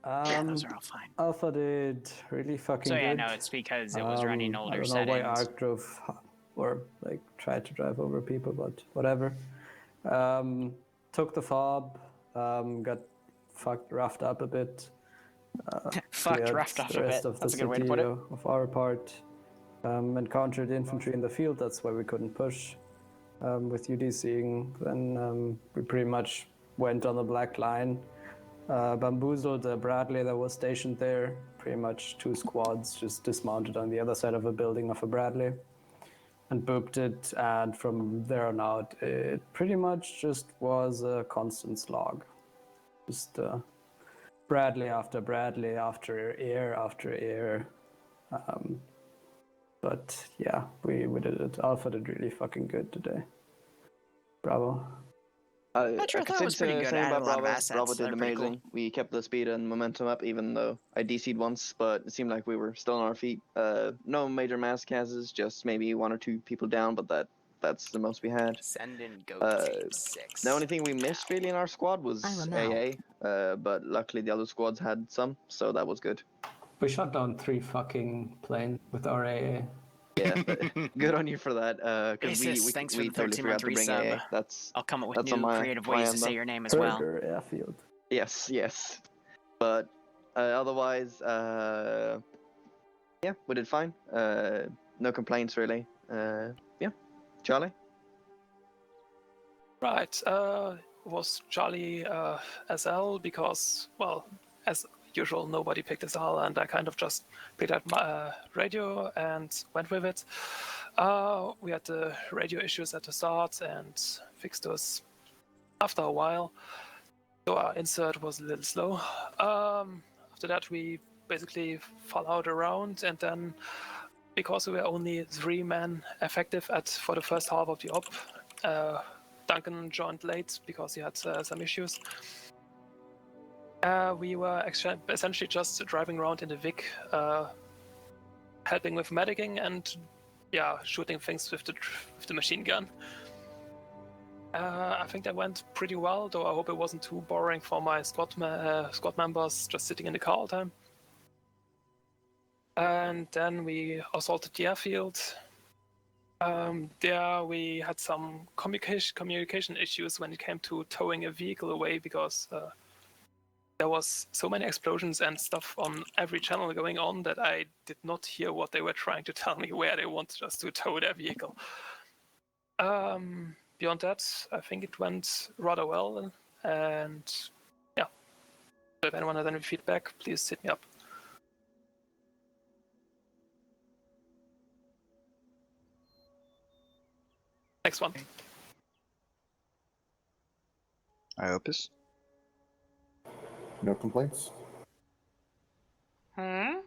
Yeah, those are all fine. Alpha did really fucking good. So yeah, no, it's because it was running older settings. I don't know why Arc drove, or like tried to drive over people, but whatever. Took the fob, got roughed up a bit. Roughed up a bit. That's a good way to put it. Of our part, encountered infantry in the field. That's why we couldn't push. With UDCing, then we pretty much went on the black line. Bamboozled the Bradley that was stationed there. Pretty much 2 squads just dismounted on the other side of a building of a Bradley and booped it. And from there on out, it pretty much just was a constant slog. Just Bradley after air after air. But yeah, we did it. Alpha did really fucking good today. Bravo. Metro thought was pretty good. Added a lot of assets. Bravo did They're pretty amazing. cool. We kept the speed and momentum up, even though I DC'd once, but it seemed like we were still on our feet. No major mass casses, just maybe 1 or 2 people down, but that's the most we had. Send in Team 6. The only thing we missed really in our squad was AA, but luckily the other squads had some, so that was good. We shot down 3 fucking planes with our AA. Yeah, good on you for that. Because thanks we for the totally forgot to bring AA. I'll come up with new creative ways to say your name as well. Airfield. Yes. But otherwise, yeah, we did fine. No complaints really. Yeah, Charlie. Right. was Charlie SL because, well, as usual, nobody picked SL, and I kind of just picked up my radio and went with it. We had the radio issues at the start and fixed those after a while. So our insert was a little slow. After that, we basically followed around, and then because we were only 3 men effective for the first half of the op, Duncan joined late because he had some issues. We were essentially just driving around in the Vic, helping with medicing and shooting things with the machine gun. I think that went pretty well, though I hope it wasn't too boring for my squad members just sitting in the car all the time. And then we assaulted the airfield. There we had some communication issues when it came to towing a vehicle away because there was so many explosions and stuff on every channel going on that I did not hear what they were trying to tell me where they wanted us to tow their vehicle. Beyond that, I think it went rather well, and yeah. So if anyone has any feedback, please hit me up. Next one. Iopis? No complaints? Hmm?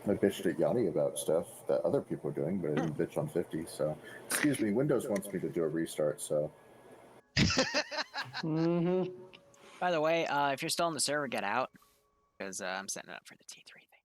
I bitched at Yanni about stuff that other people are doing, but I didn't bitch on 50, so... Excuse me, Windows wants me to do a restart, so... By the way, if you're still on the server, get out. Because I'm setting it up for the T3 thing.